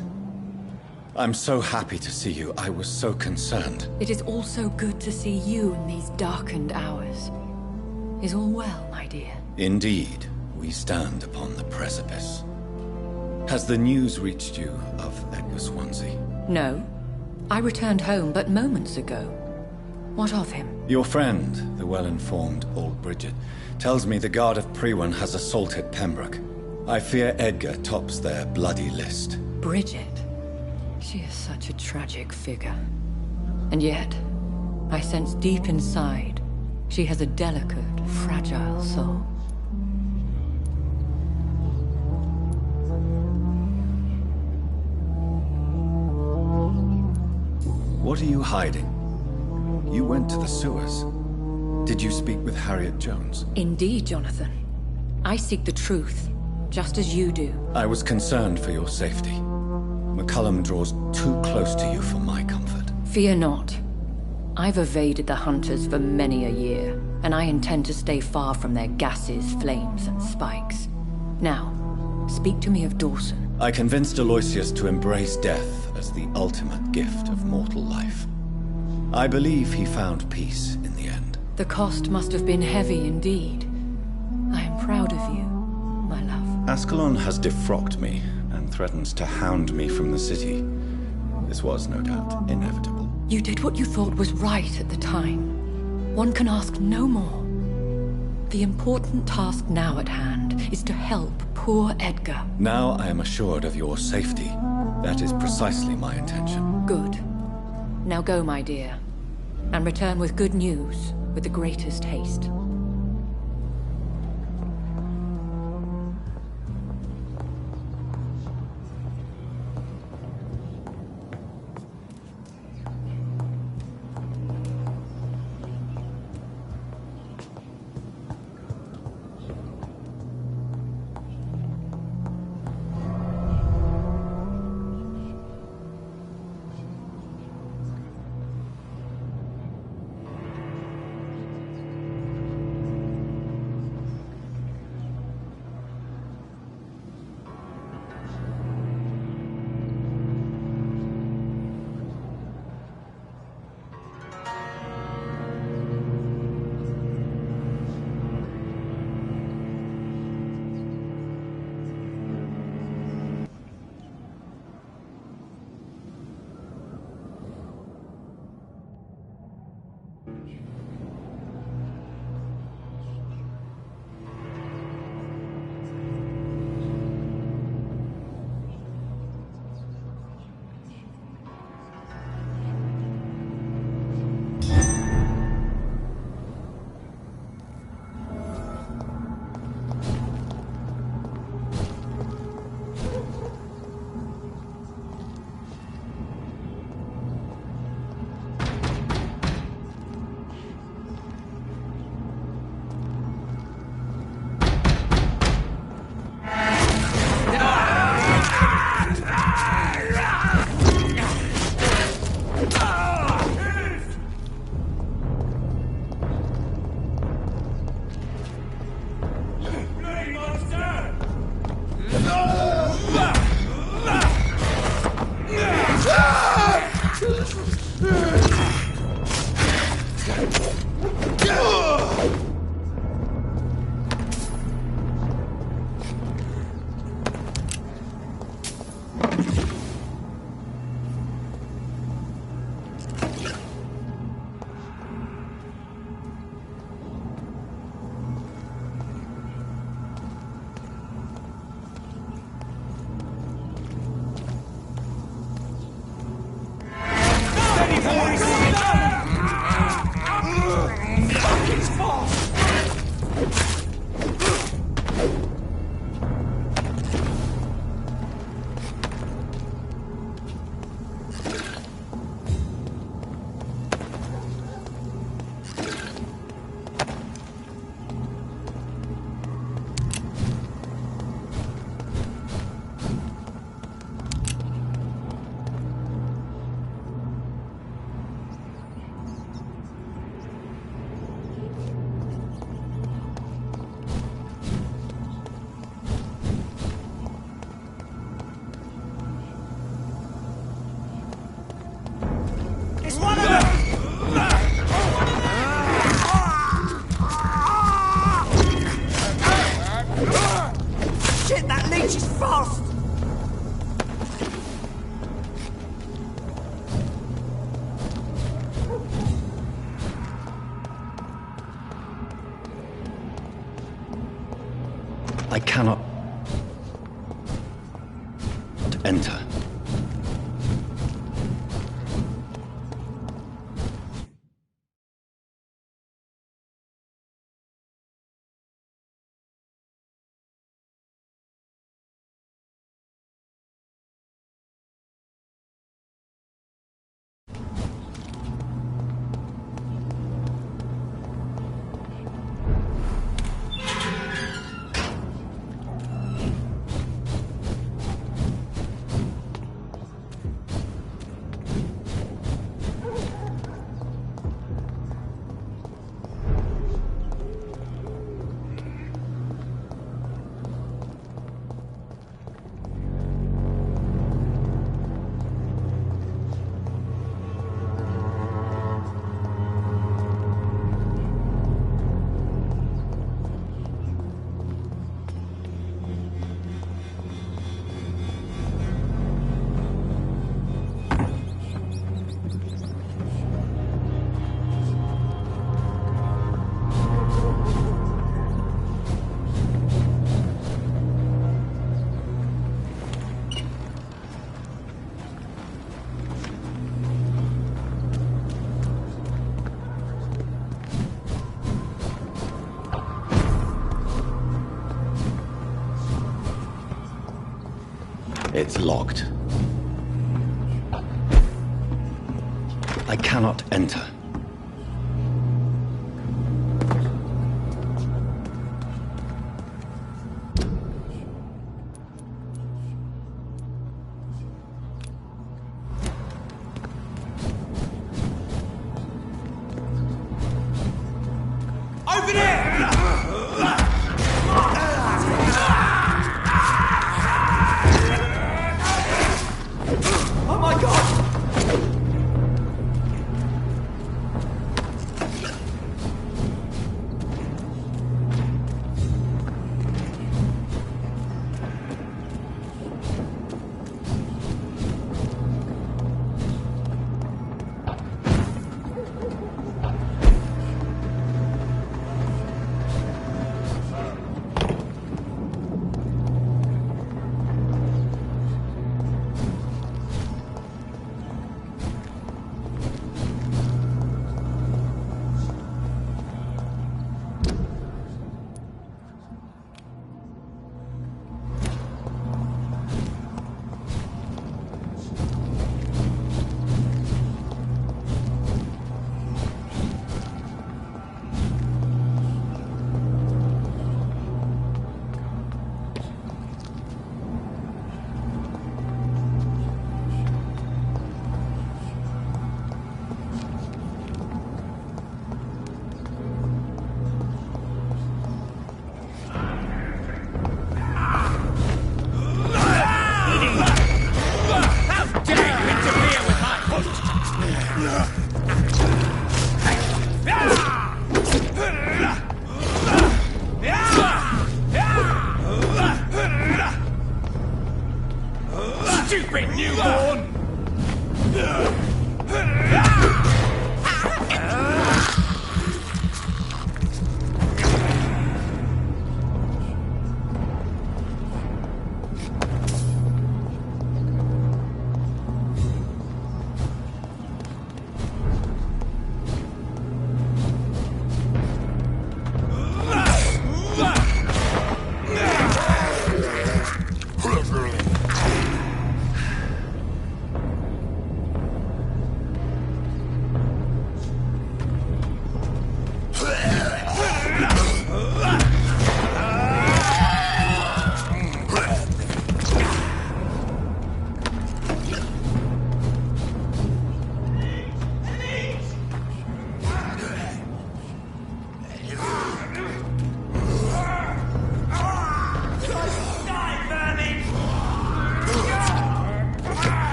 I'm so happy to see you. I was so concerned. It is also good to see you in these darkened hours. Is all well, my dear? Indeed, we stand upon the precipice. Has the news reached you of Edgar Swansea? No. I returned home but moments ago. What of him? Your friend, the well-informed old Bridget, tells me the Guard of Priwen has assaulted Pembroke. I fear Edgar tops their bloody list. Bridget? She is such a tragic figure. And yet, I sense deep inside, she has a delicate, fragile soul. What are you hiding? You went to the sewers. Did you speak with Harriet Jones? Indeed, Jonathan. I seek the truth, just as you do. I was concerned for your safety. McCullum draws too close to you for my comfort. Fear not. I've evaded the hunters for many a year, and I intend to stay far from their gases, flames, and spikes. Now, speak to me of Dawson. I convinced Aloysius to embrace death as the ultimate gift of mortal life. I believe he found peace in the end. The cost must have been heavy indeed. I am proud of you, my love. Ascalon has defrocked me and threatens to hound me from the city. This was, no doubt, inevitable. You did what you thought was right at the time. One can ask no more. The important task now at hand is to help poor Edgar. Now I am assured of your safety. That is precisely my intention. Good. Now go, my dear, and return with good news with the greatest haste. It's one of them! Shit, that leech is fast! I cannot enter. It's locked. I cannot enter. Over there! Oh my god! Stupid newborn!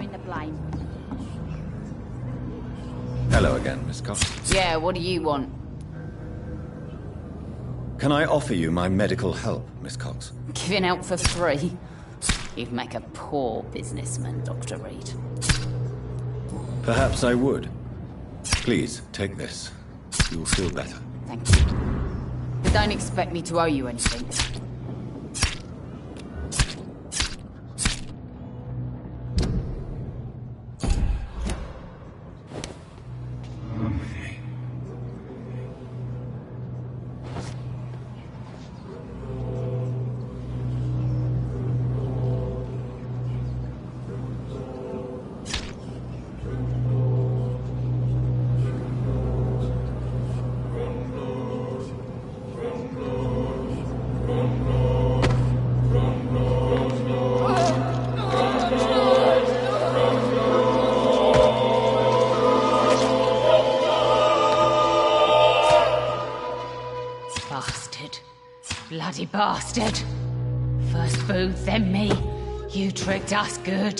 sharing the blame. Hello again, Miss Cox. Yeah, what do you want? Can I offer you my medical help, Miss Cox? Giving out for free? You'd make a poor businessman, Dr. Reed. Perhaps I would. Please, take this. You'll feel better. Thank you. But don't expect me to owe you anything. Bloody bastard! First Booth, then me. You tricked us good.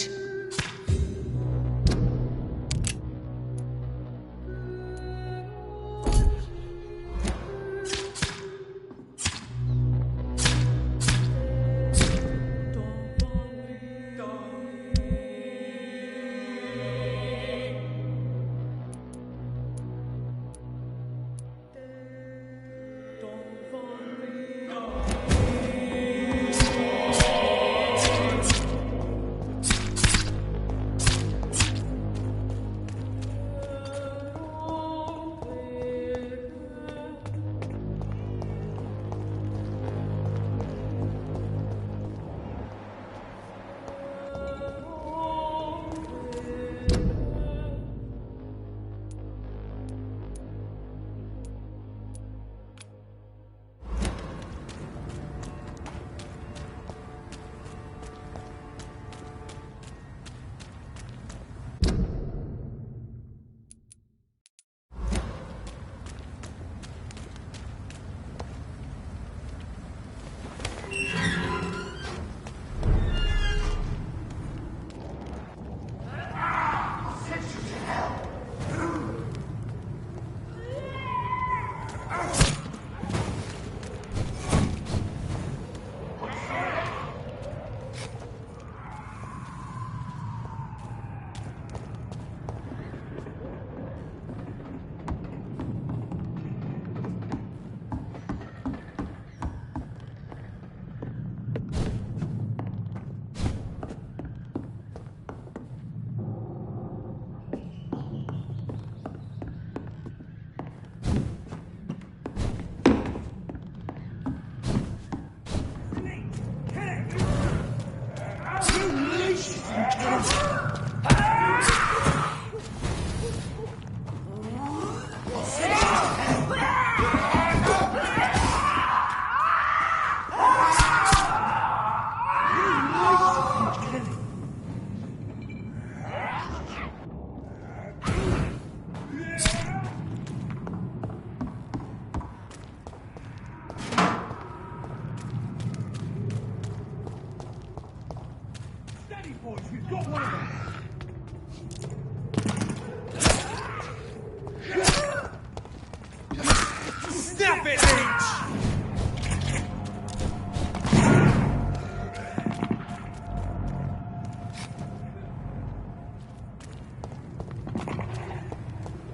Snap it, Leech!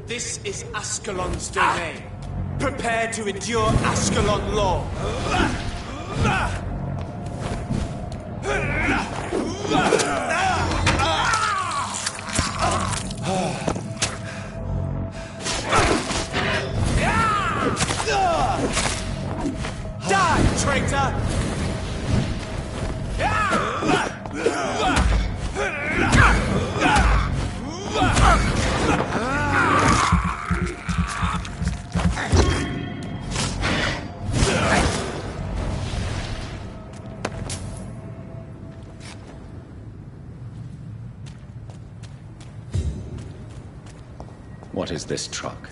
This is Ascalon's domain. Prepare to endure Ascalon law. Die, traitor! What is this truck?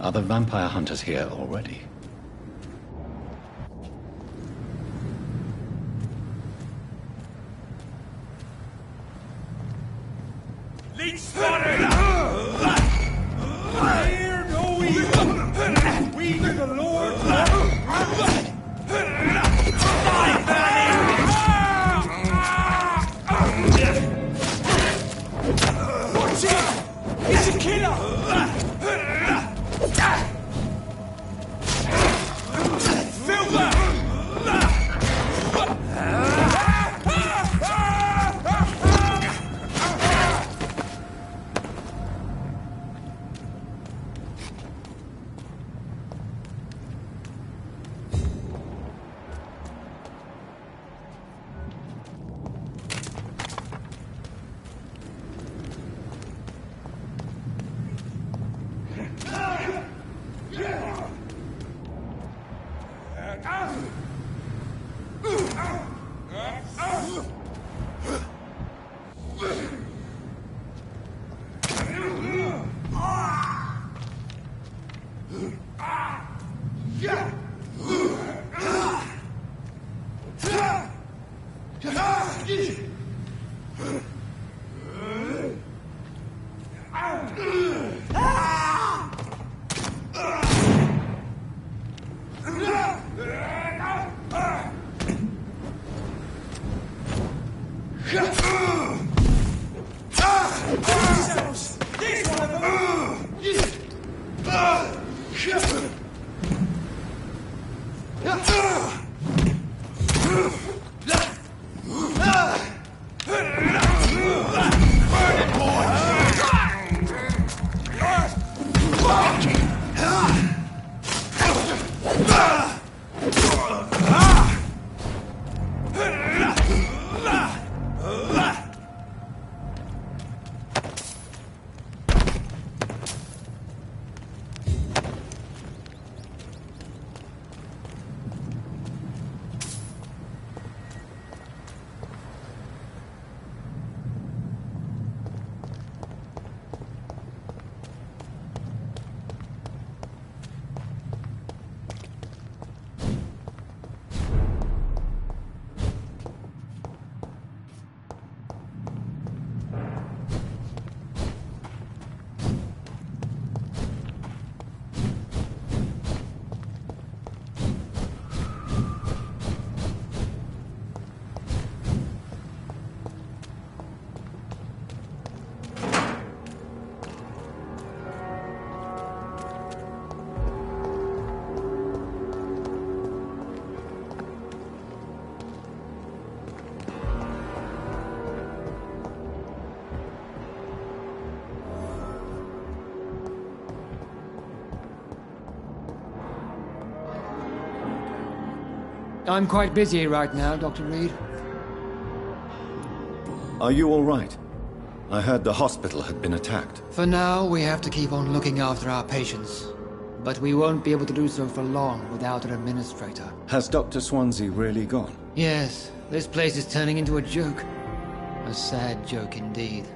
Are the vampire hunters here already? Watch it! It's a killer! Fill that! I'm quite busy right now, Dr. Reed. Are you all right? I heard the hospital had been attacked. For now, we have to keep on looking after our patients. But we won't be able to do so for long without an administrator. Has Dr. Swansea really gone? Yes, this place is turning into a joke. A sad joke indeed.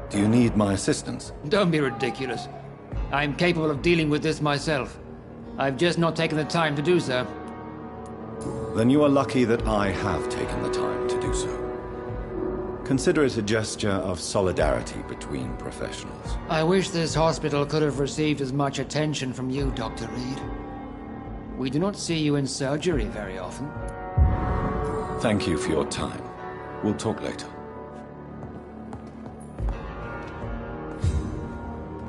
Do you need my assistance? Don't be ridiculous. I'm capable of dealing with this myself. I've just not taken the time to do so. Then you are lucky that I have taken the time to do so. Consider it a gesture of solidarity between professionals. I wish this hospital could have received as much attention from you, Dr. Reed. We do not see you in surgery very often. Thank you for your time. We'll talk later.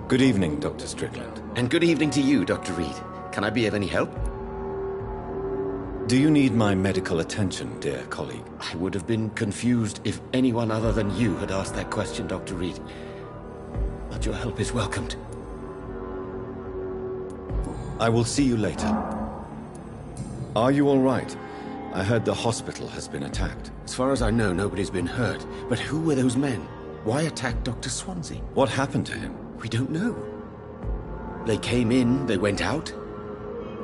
Good evening, Dr. Strickland. And good evening to you, Dr. Reed. Can I be of any help? Do you need my medical attention, dear colleague? I would have been confused if anyone other than you had asked that question, Dr. Reed. But your help is welcomed. I will see you later. Are you all right? I heard the hospital has been attacked. As far as I know, nobody's been hurt. But who were those men? Why attack Dr. Swansea? What happened to him? We don't know. They came in, they went out.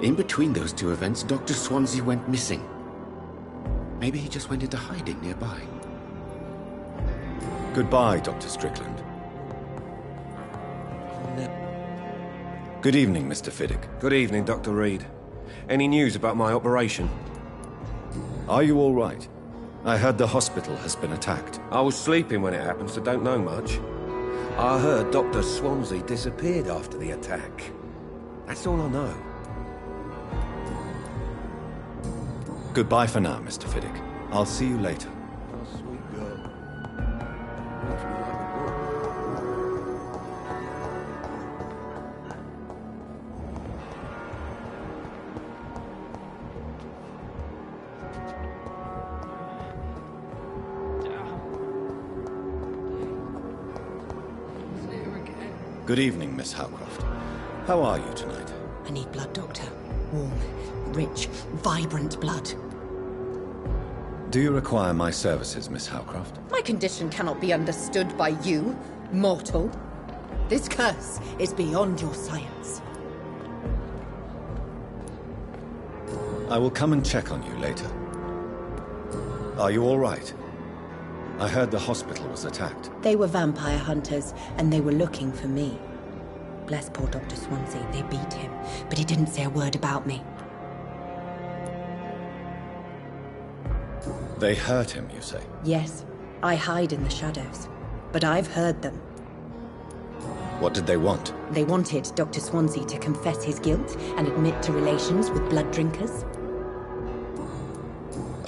In between those two events, Dr. Swansea went missing. Maybe he just went into hiding nearby. Goodbye, Dr. Strickland. Good evening, Mr. Fiddick. Good evening, Dr. Reed. Any news about my operation? Are you all right? I heard the hospital has been attacked. I was sleeping when it happened, so don't know much. I heard Dr. Swansea disappeared after the attack. That's all I know. Goodbye for now, Mr. Fiddick. I'll see you later. Oh, sweet girl. Good evening, Miss Howcroft. How are you tonight? I need blood, Doctor. Warm, rich, vibrant blood. Do you require my services, Miss Howcroft? My condition cannot be understood by you, mortal. This curse is beyond your science. I will come and check on you later. Are you all right? I heard the hospital was attacked. They were vampire hunters, and they were looking for me. Bless poor Dr. Swansea, they beat him, but he didn't say a word about me. They hurt him, you say? Yes, I hide in the shadows, but I've heard them. What did they want? They wanted Dr. Swansea to confess his guilt and admit to relations with blood drinkers.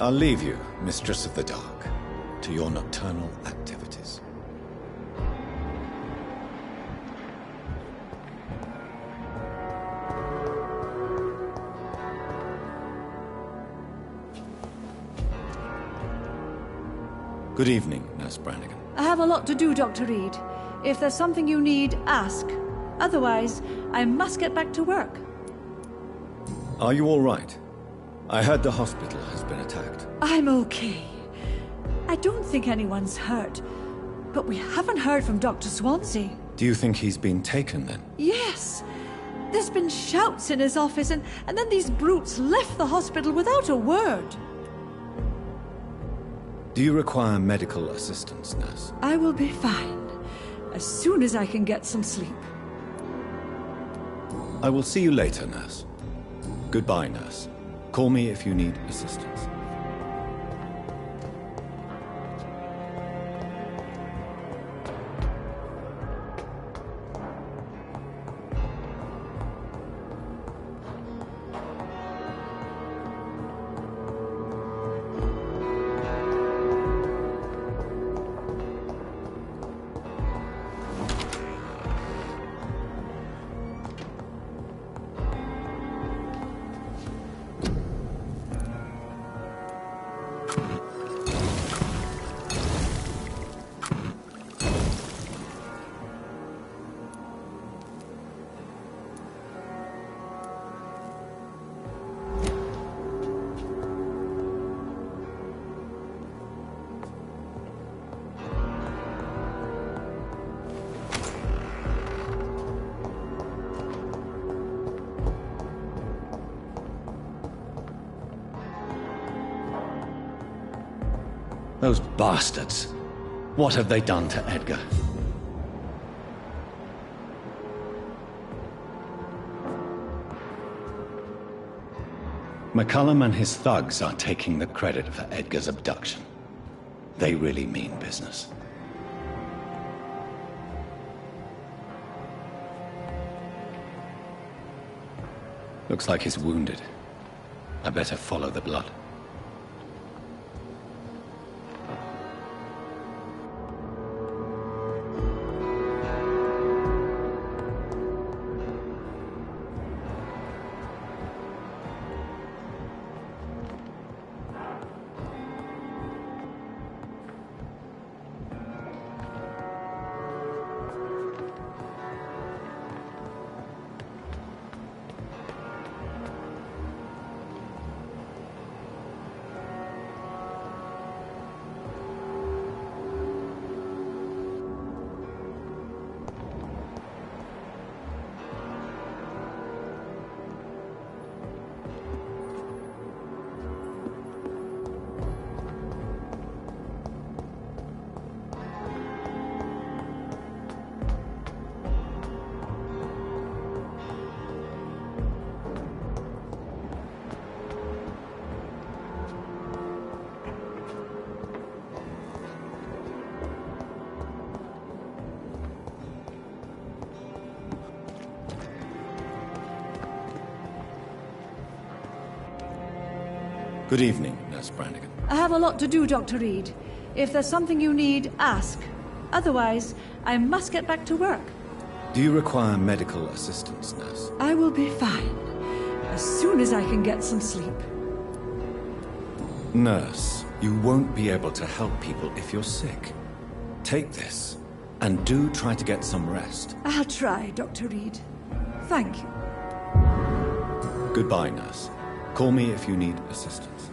I'll leave you, Mistress of the Dark, to your nocturnal activities. Good evening, Nurse Brannigan. I have a lot to do, Dr. Reed. If there's something you need, ask. Otherwise, I must get back to work. Are you all right? I heard the hospital has been attacked. I'm okay. I don't think anyone's hurt. But we haven't heard from Dr. Swansea. Do you think he's been taken then? Yes. There's been shouts in his office, and then these brutes left the hospital without a word. Do you require medical assistance, nurse? I will be fine, as soon as I can get some sleep. I will see you later, nurse. Goodbye, nurse. Call me if you need assistance. Those bastards. What have they done to Edgar? McCullum and his thugs are taking the credit for Edgar's abduction. They really mean business. Looks like he's wounded. I better follow the blood. Good evening, Nurse Brannigan. I have a lot to do, Dr. Reed. If there's something you need, ask. Otherwise, I must get back to work. Do you require medical assistance, Nurse? I will be fine. As soon as I can get some sleep. Nurse, you won't be able to help people if you're sick. Take this, and do try to get some rest. I'll try, Dr. Reed. Thank you. Goodbye, Nurse. Call me if you need assistance.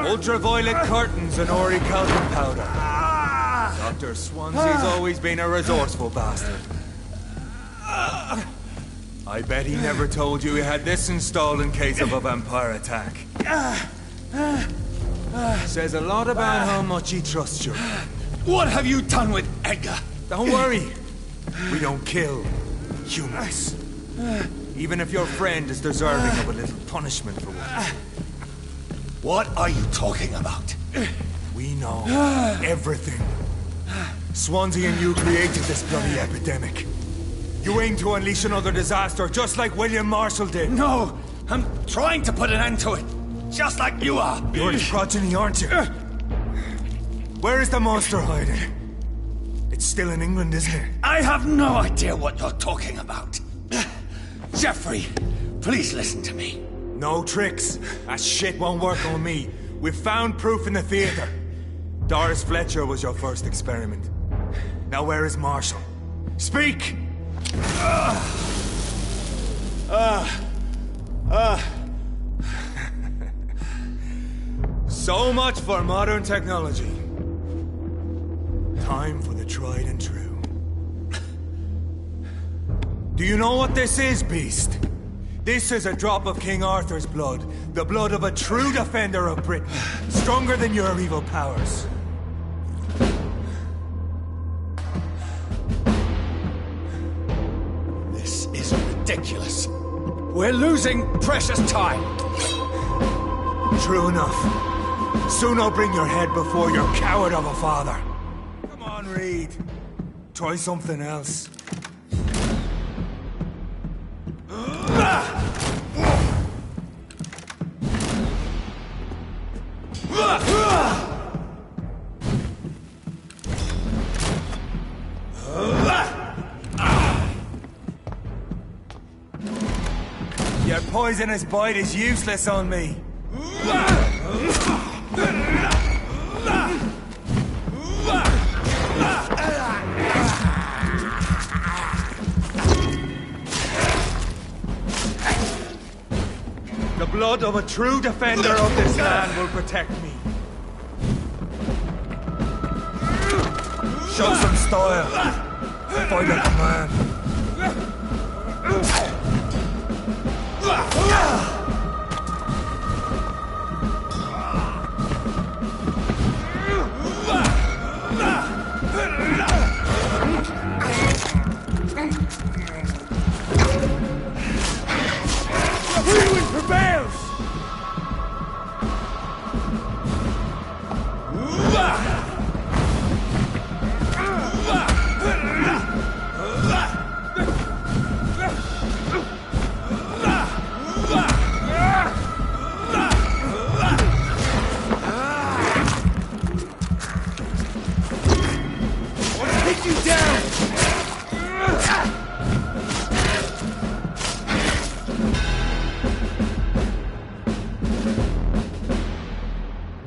Ultraviolet curtains and orichalcum powder. Dr. Swansea's always been a resourceful bastard. I bet he never told you he had this installed in case of a vampire attack. Says a lot about how much he trusts you. What have you done with Edgar? Don't worry. We don't kill humans. Even if your friend is deserving of a little punishment for what. What are you talking about? We know everything. Swansea and you created this bloody epidemic. You aim to unleash another disaster, just like William Marshall did. No! I'm trying to put an end to it, just like you are. You're his progeny, aren't you? Where is the monster hiding? It's still in England, isn't it? I have no idea what you're talking about. Jeffrey, please listen to me. No tricks. That shit won't work on me. We've found proof in the theater. Doris Fletcher was your first experiment. Now where is Marshall? Speak! So much for modern technology. Time for the tried and true. Do you know what this is, Beast? This is a drop of King Arthur's blood. The blood of a true defender of Britain. Stronger than your evil powers. This is ridiculous. We're losing precious time. True enough. Soon I'll bring your head before your coward of a father. Come on, Reed. Try something else. Your poisonous bite is useless on me. The blood of a true defender of this land will protect me. Show some style. Fight like a man.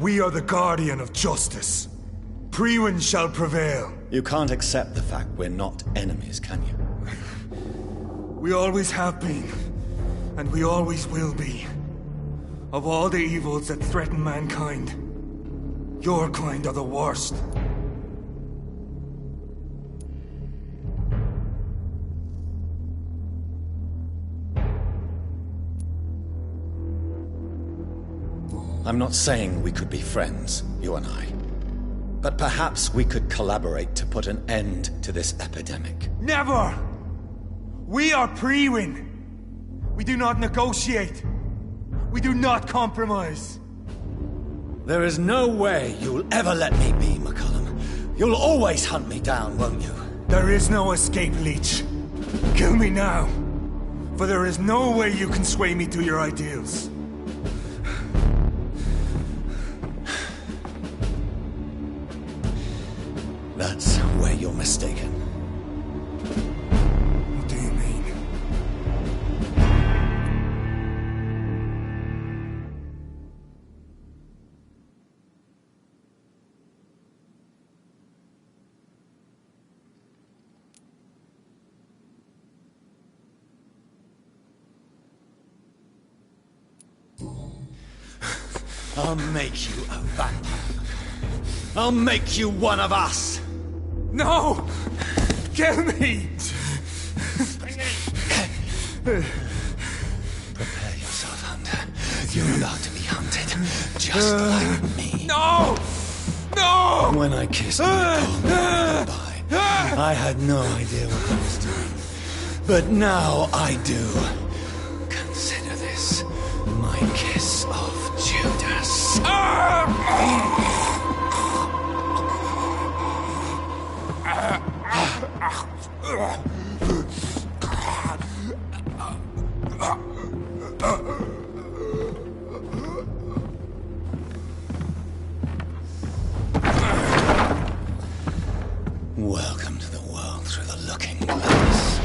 we are the guardian of justice. Priwen shall prevail. You can't accept the fact we're not enemies, can you? We always have been, and we always will be. Of all the evils that threaten mankind, your kind are the worst. I'm not saying we could be friends, you and I. But perhaps we could collaborate to put an end to this epidemic. Never! We are Priwen. We do not negotiate. We do not compromise. There is no way you'll ever let me be, McCullum. You'll always hunt me down, won't you? There is no escape, Leech. Kill me now. For there is no way you can sway me to your ideals. That's where you're mistaken. What do you mean? I'll make you a vampire. I'll make you one of us. No! Kill me! Prepare yourself, Hunter. You're about to be hunted, just like me. No! No! When I kissed my goodbye, I had no idea what I was doing. But now I do. Consider this my kiss of Judas. Welcome to the world through the looking glass.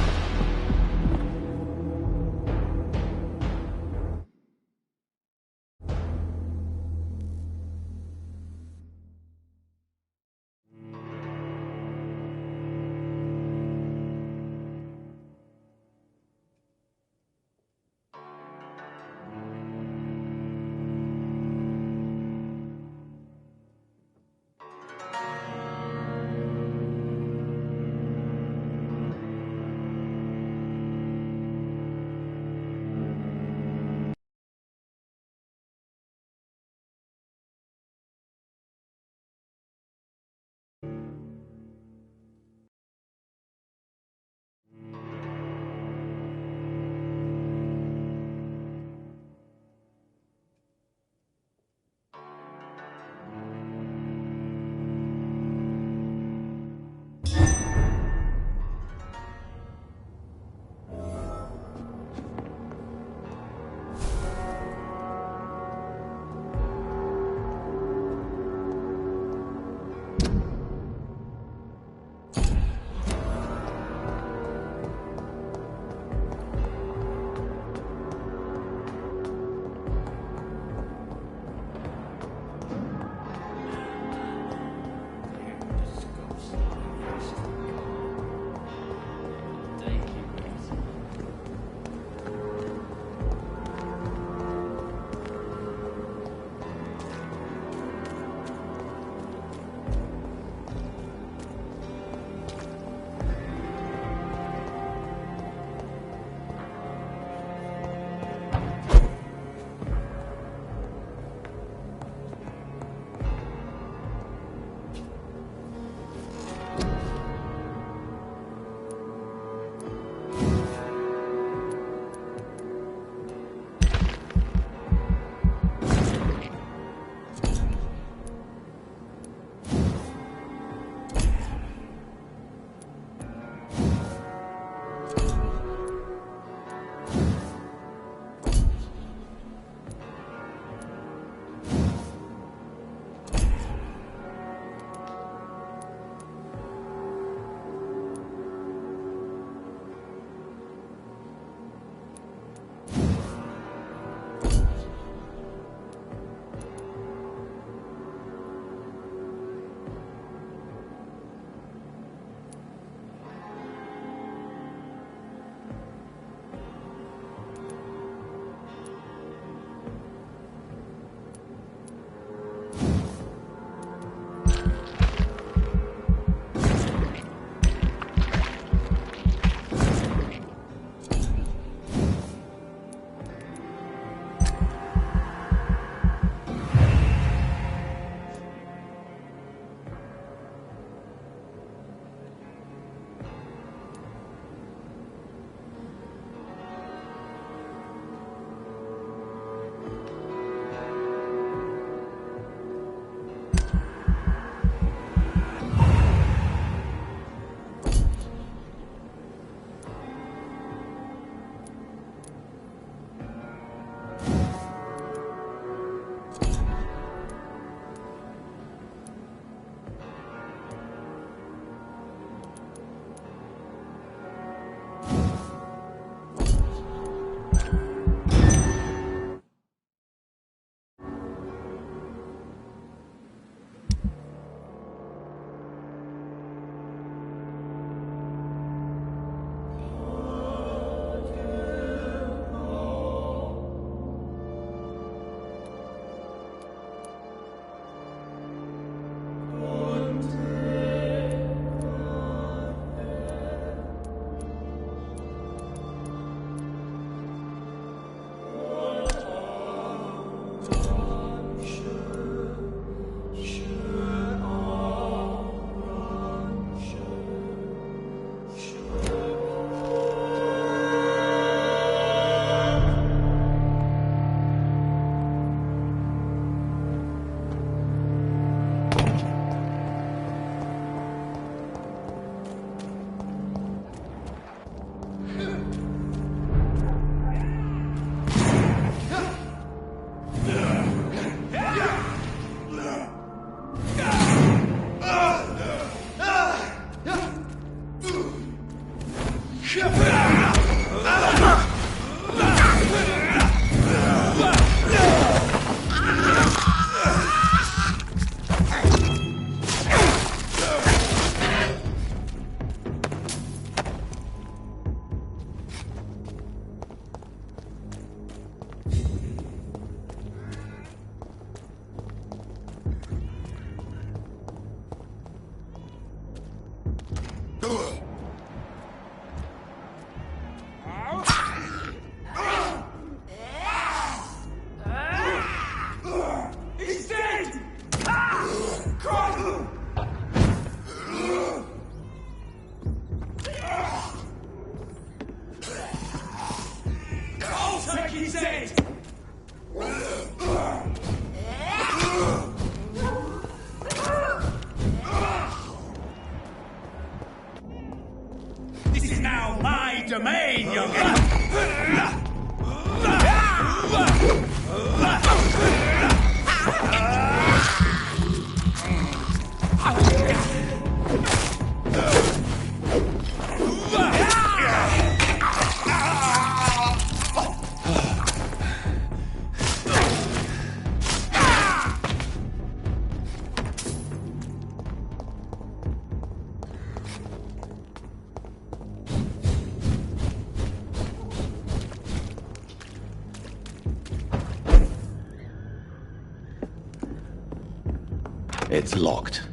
It's locked.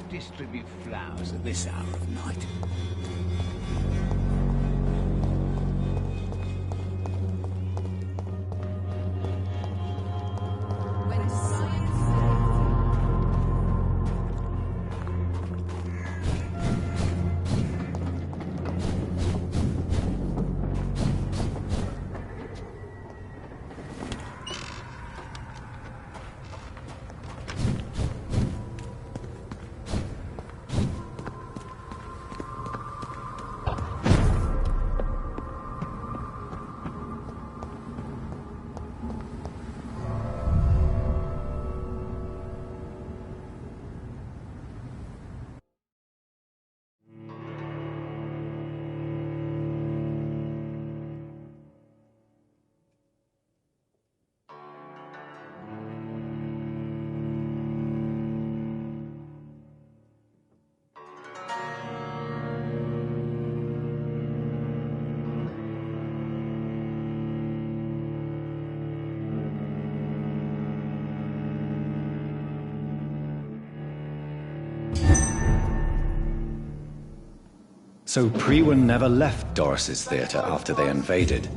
Distribute flowers at this hour of night. When science So Priwen never left Doris's theater after they invaded.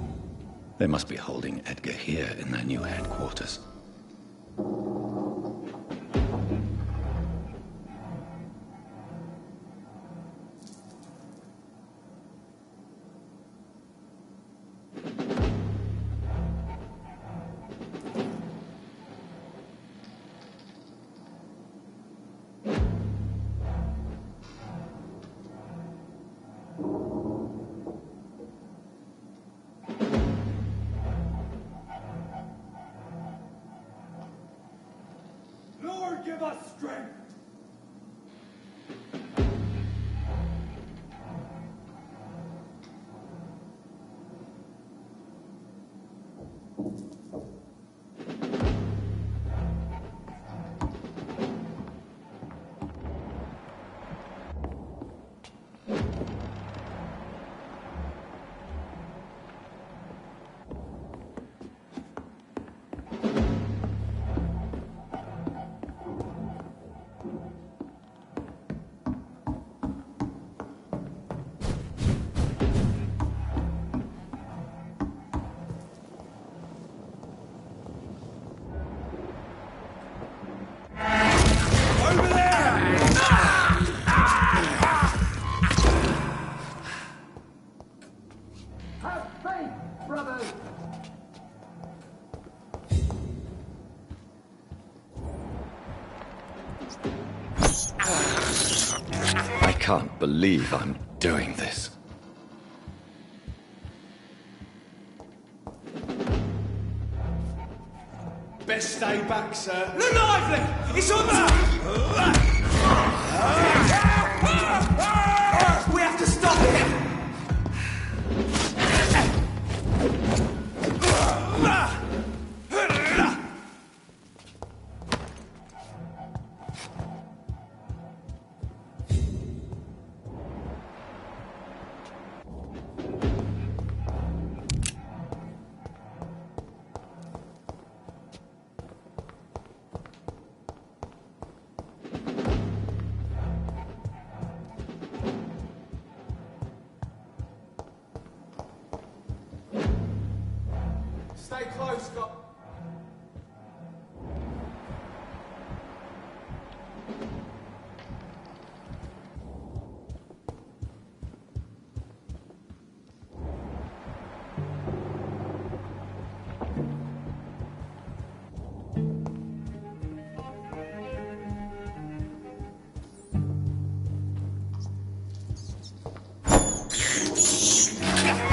They must be holding Edgar here in their new headquarters. Lord, give us strength! I can't believe I'm doing this. Best stay back, sir. The lively! It's on the... We have to stop him! Stay close, Doc.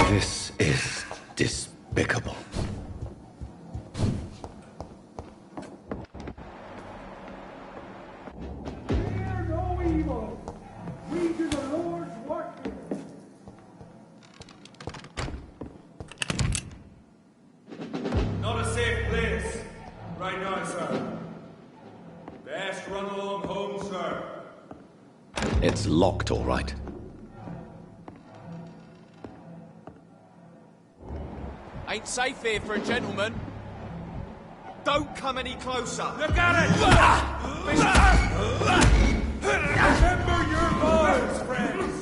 This is despicable. Fear no evil. We do the Lord's work here. Not a safe place. Right now, sir. Best run along home, sir. It's locked, all right. Ain't safe here for a gentleman. Don't come any closer. Look at it! Remember your vows, friends!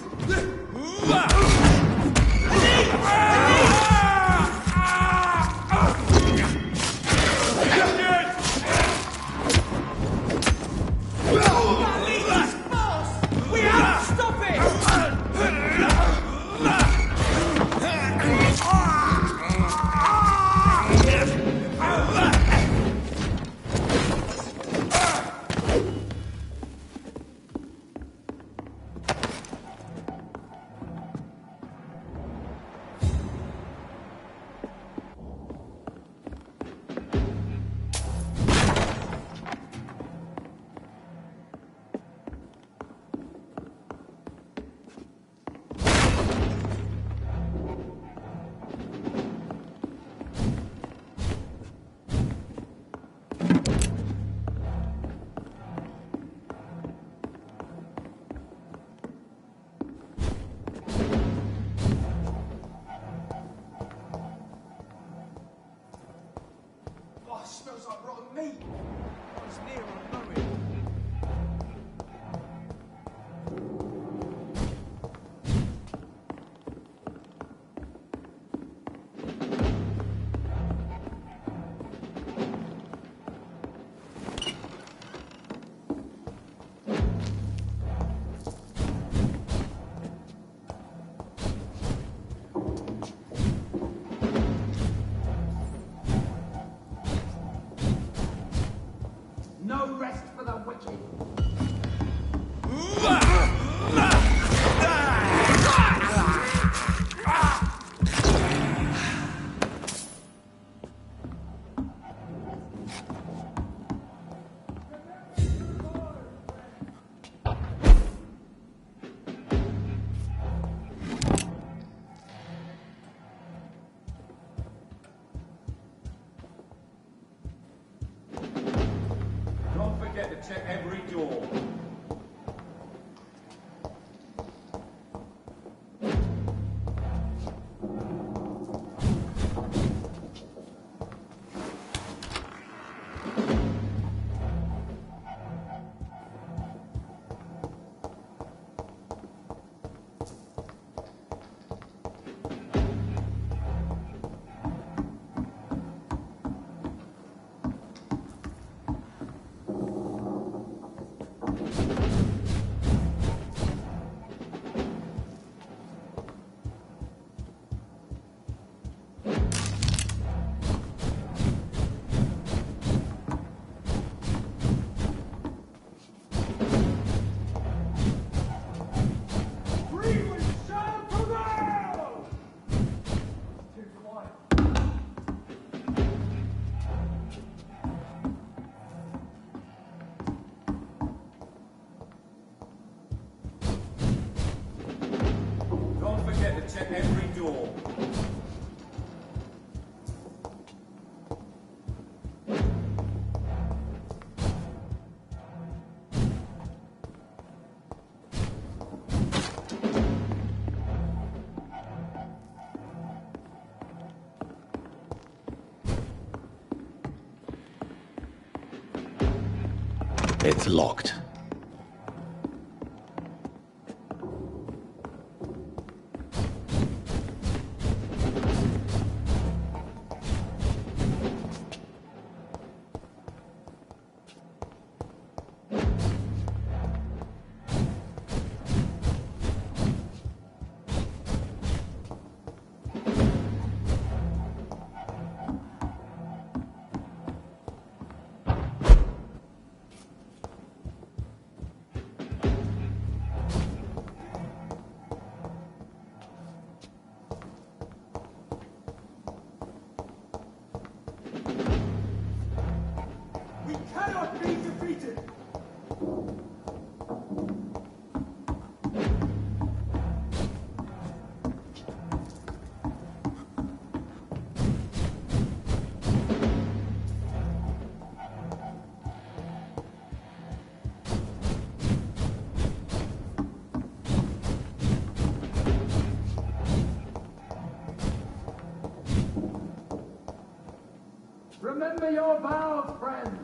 We have to stop it! Oh, it smells like rotten meat. I was near on knowing. No rest for the wicked. Don't forget to check every door. Don't forget to check every door. It's locked. Remember your vows, friends!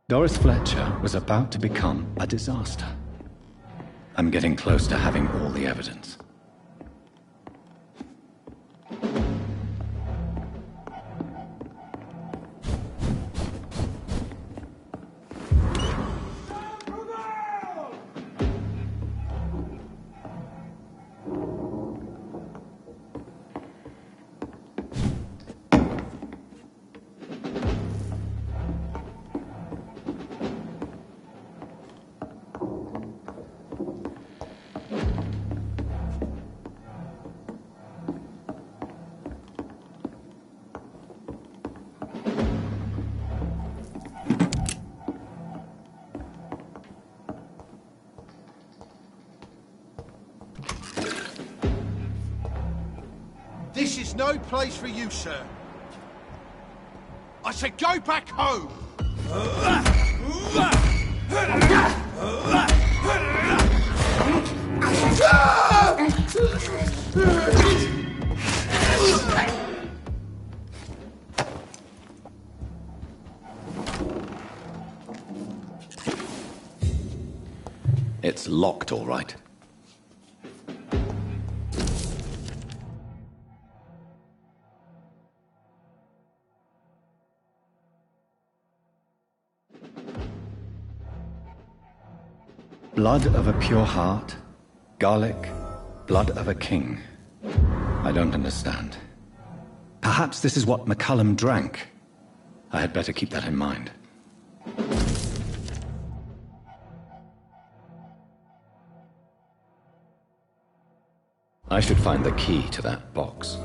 Doris Fletcher was about to become a disaster. I'm getting close to having all the evidence. This is no place for you, sir. I said go back home! It's locked, all right. Blood of a pure heart, garlic, blood of a king. I don't understand. Perhaps this is what McCullum drank. I had better keep that in mind. I should find the key to that box.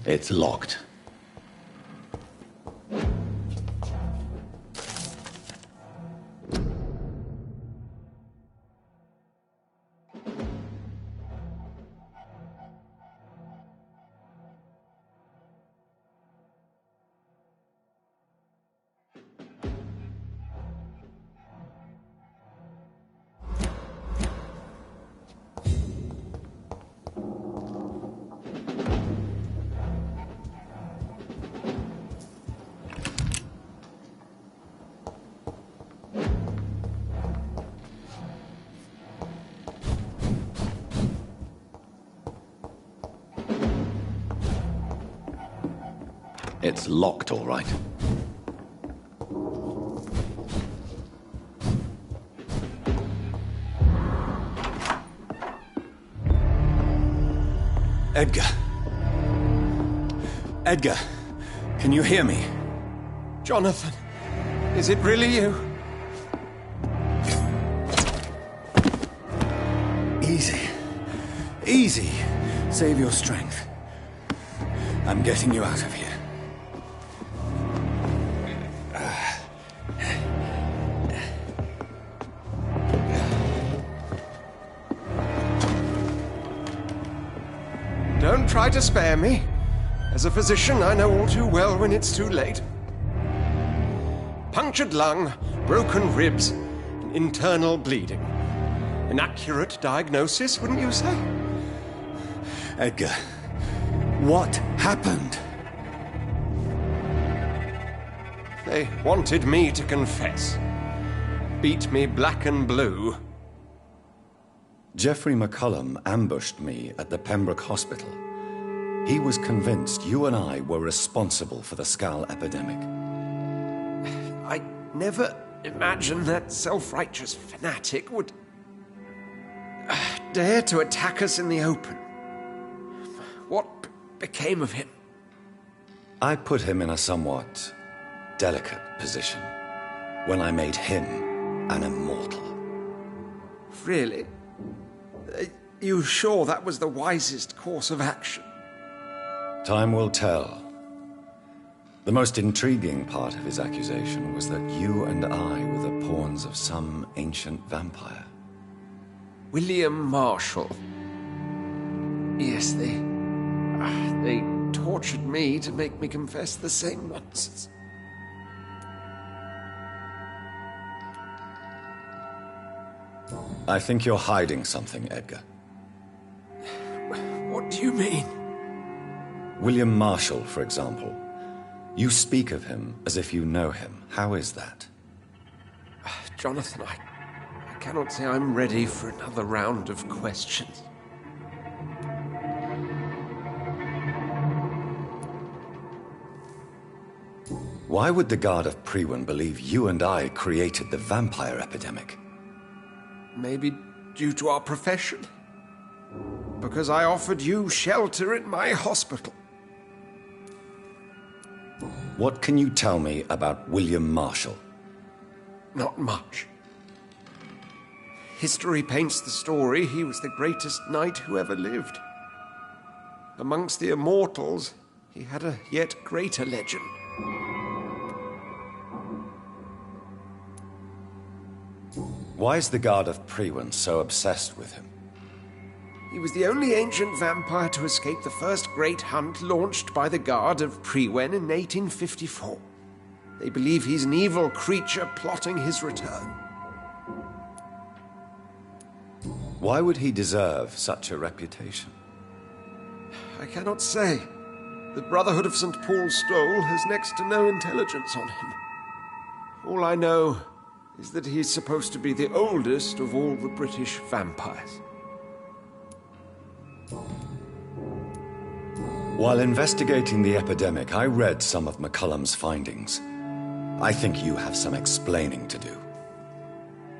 It's locked. It's locked, all right. Edgar. Edgar, can you hear me? Jonathan, is it really you? Easy. Easy. Save your strength. I'm getting you out of here. Don't try to spare me. As a physician, I know all too well when it's too late. Punctured lung, broken ribs, and internal bleeding. An accurate diagnosis, wouldn't you say? Edgar, what happened? They wanted me to confess. Beat me black and blue. Jeffrey McCullum ambushed me at the Pembroke Hospital. He was convinced you and I were responsible for the Skal epidemic. I never imagined that self-righteous fanatic would dare to attack us in the open. What became of him? I put him in a somewhat delicate position when I made him an immortal. Really? You sure that was the wisest course of action? Time will tell. The most intriguing part of his accusation was that you and I were the pawns of some ancient vampire. William Marshall. Yes, they tortured me to make me confess the same nonsense. I think you're hiding something, Edgar. What do you mean? William Marshall, for example. You speak of him as if you know him. How is that? Jonathan, I cannot say I'm ready for another round of questions. Why would the Guard of Priwen believe you and I created the vampire epidemic? Maybe due to our profession. Because I offered you shelter in my hospital. What can you tell me about William Marshall? Not much. History paints the story he was the greatest knight who ever lived. Amongst the immortals, he had a yet greater legend. Why is the Guard of Priwen so obsessed with him? He was the only ancient vampire to escape the first great hunt launched by the Guard of Priwen in 1854. They believe he's an evil creature plotting his return. Why would he deserve such a reputation? I cannot say. The Brotherhood of St. Paul's Stole has next to no intelligence on him. All I know is that he's supposed to be the oldest of all the British vampires. While investigating the epidemic, I read some of McCullum's findings. I think you have some explaining to do.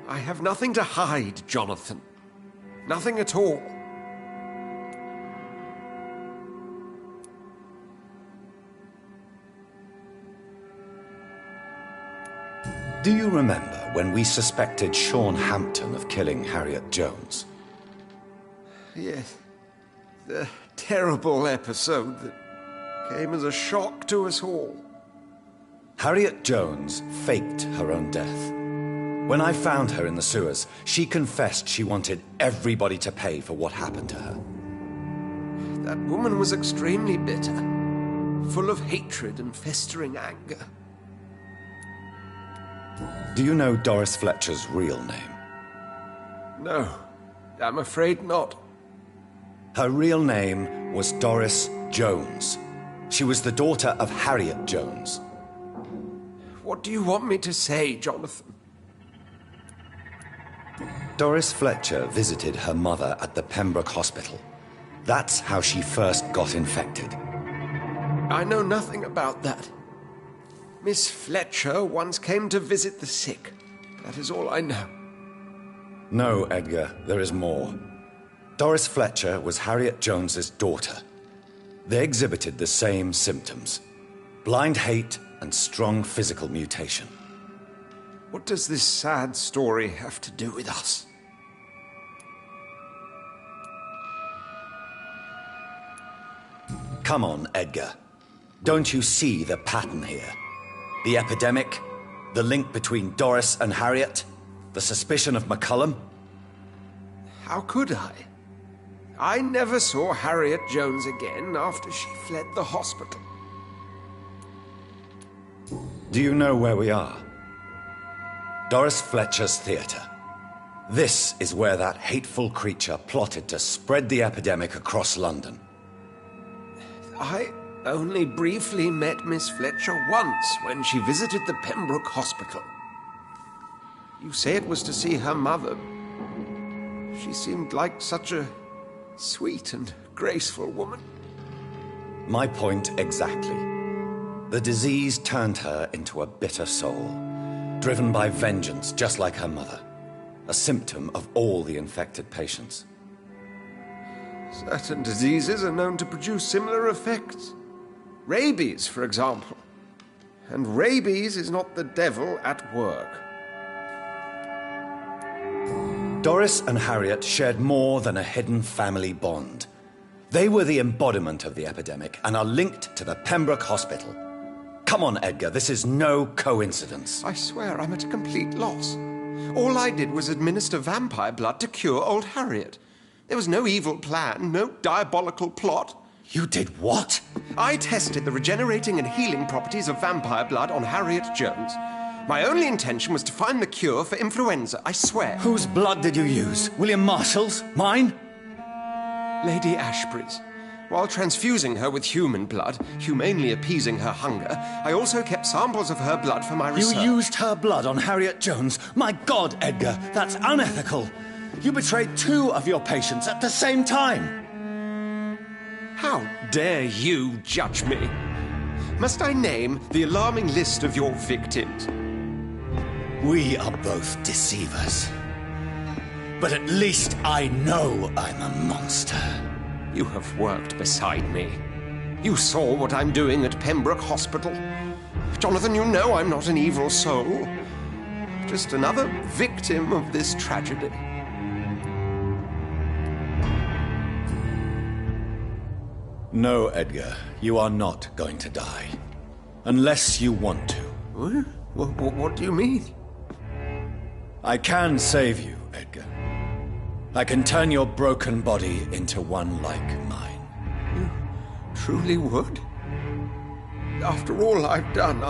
I have nothing to hide, Jonathan. Nothing at all. Do you remember when we suspected Sean Hampton of killing Harriet Jones? Yes. The terrible episode that came as a shock to us all. Harriet Jones faked her own death. When I found her in the sewers, she confessed she wanted everybody to pay for what happened to her. That woman was extremely bitter, full of hatred and festering anger. Do you know Doris Fletcher's real name? No, I'm afraid not. Her real name was Doris Jones. She was the daughter of Harriet Jones. What do you want me to say, Jonathan? Doris Fletcher visited her mother at the Pembroke Hospital. That's how she first got infected. I know nothing about that. Miss Fletcher once came to visit the sick. That is all I know. No, Edgar, there is more. Doris Fletcher was Harriet Jones's daughter. They exhibited the same symptoms. Blind hate, and strong physical mutation. What does this sad story have to do with us? Come on, Edgar. Don't you see the pattern here? The epidemic, the link between Doris and Harriet, the suspicion of McCullum? How could I? I never saw Harriet Jones again after she fled the hospital. Do you know where we are? Doris Fletcher's theatre. This is where that hateful creature plotted to spread the epidemic across London. I only briefly met Miss Fletcher once when she visited the Pembroke Hospital. You say it was to see her mother. She seemed like such a sweet and graceful woman. My point exactly. The disease turned her into a bitter soul, driven by vengeance just like her mother. A symptom of all the infected patients. Certain diseases are known to produce similar effects. Rabies, for example. And rabies is not the devil at work. Doris and Harriet shared more than a hidden family bond. They were the embodiment of the epidemic and are linked to the Pembroke Hospital. Come on, Edgar, this is no coincidence. I swear I'm at a complete loss. All I did was administer vampire blood to cure old Harriet. There was no evil plan, no diabolical plot. You did what? I tested the regenerating and healing properties of vampire blood on Harriet Jones. My only intention was to find the cure for influenza, I swear. Whose blood did you use? William Marshall's? Mine? Lady Ashbury's. While transfusing her with human blood, humanely appeasing her hunger, I also kept samples of her blood for my research. You used her blood on Harriet Jones? My God, Edgar, that's unethical. You betrayed 2 of your patients at the same time. How dare you judge me? Must I name the alarming list of your victims? We are both deceivers. But at least I know I'm a monster. You have worked beside me. You saw what I'm doing at Pembroke Hospital. Jonathan, you know I'm not an evil soul. Just another victim of this tragedy. No, Edgar, you are not going to die. Unless you want to. What do you mean? I can save you, Edgar. I can turn your broken body into one like mine. You truly would? After all I've done,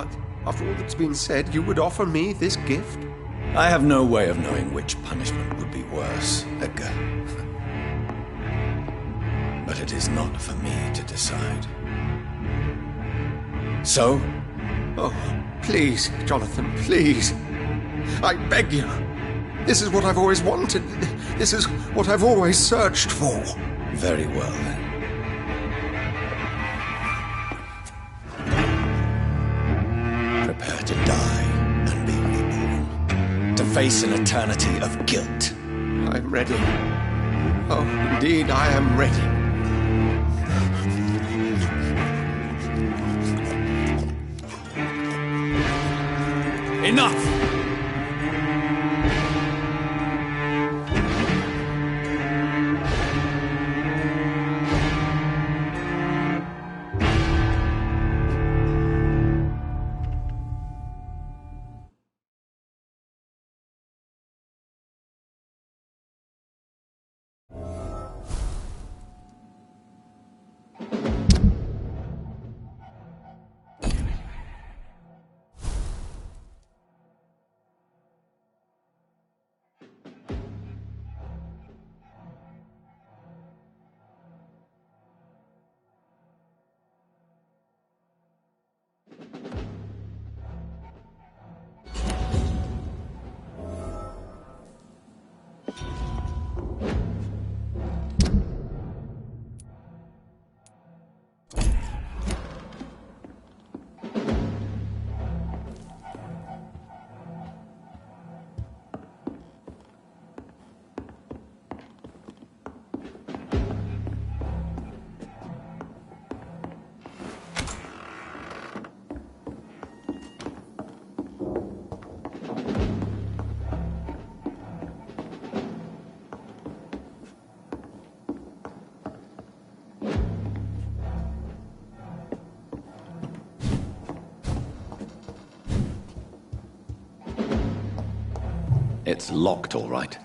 after all that's been said, you would offer me this gift? I have no way of knowing which punishment would be worse, Edgar. But it is not for me to decide. So? Oh, please, Jonathan, please. I beg you. This is what I've always wanted. This is what I've always searched for. Very well, then. Prepare to die and be reborn. To face an eternity of guilt. I'm ready. Oh, indeed, I am ready. Enough! It's locked, all right.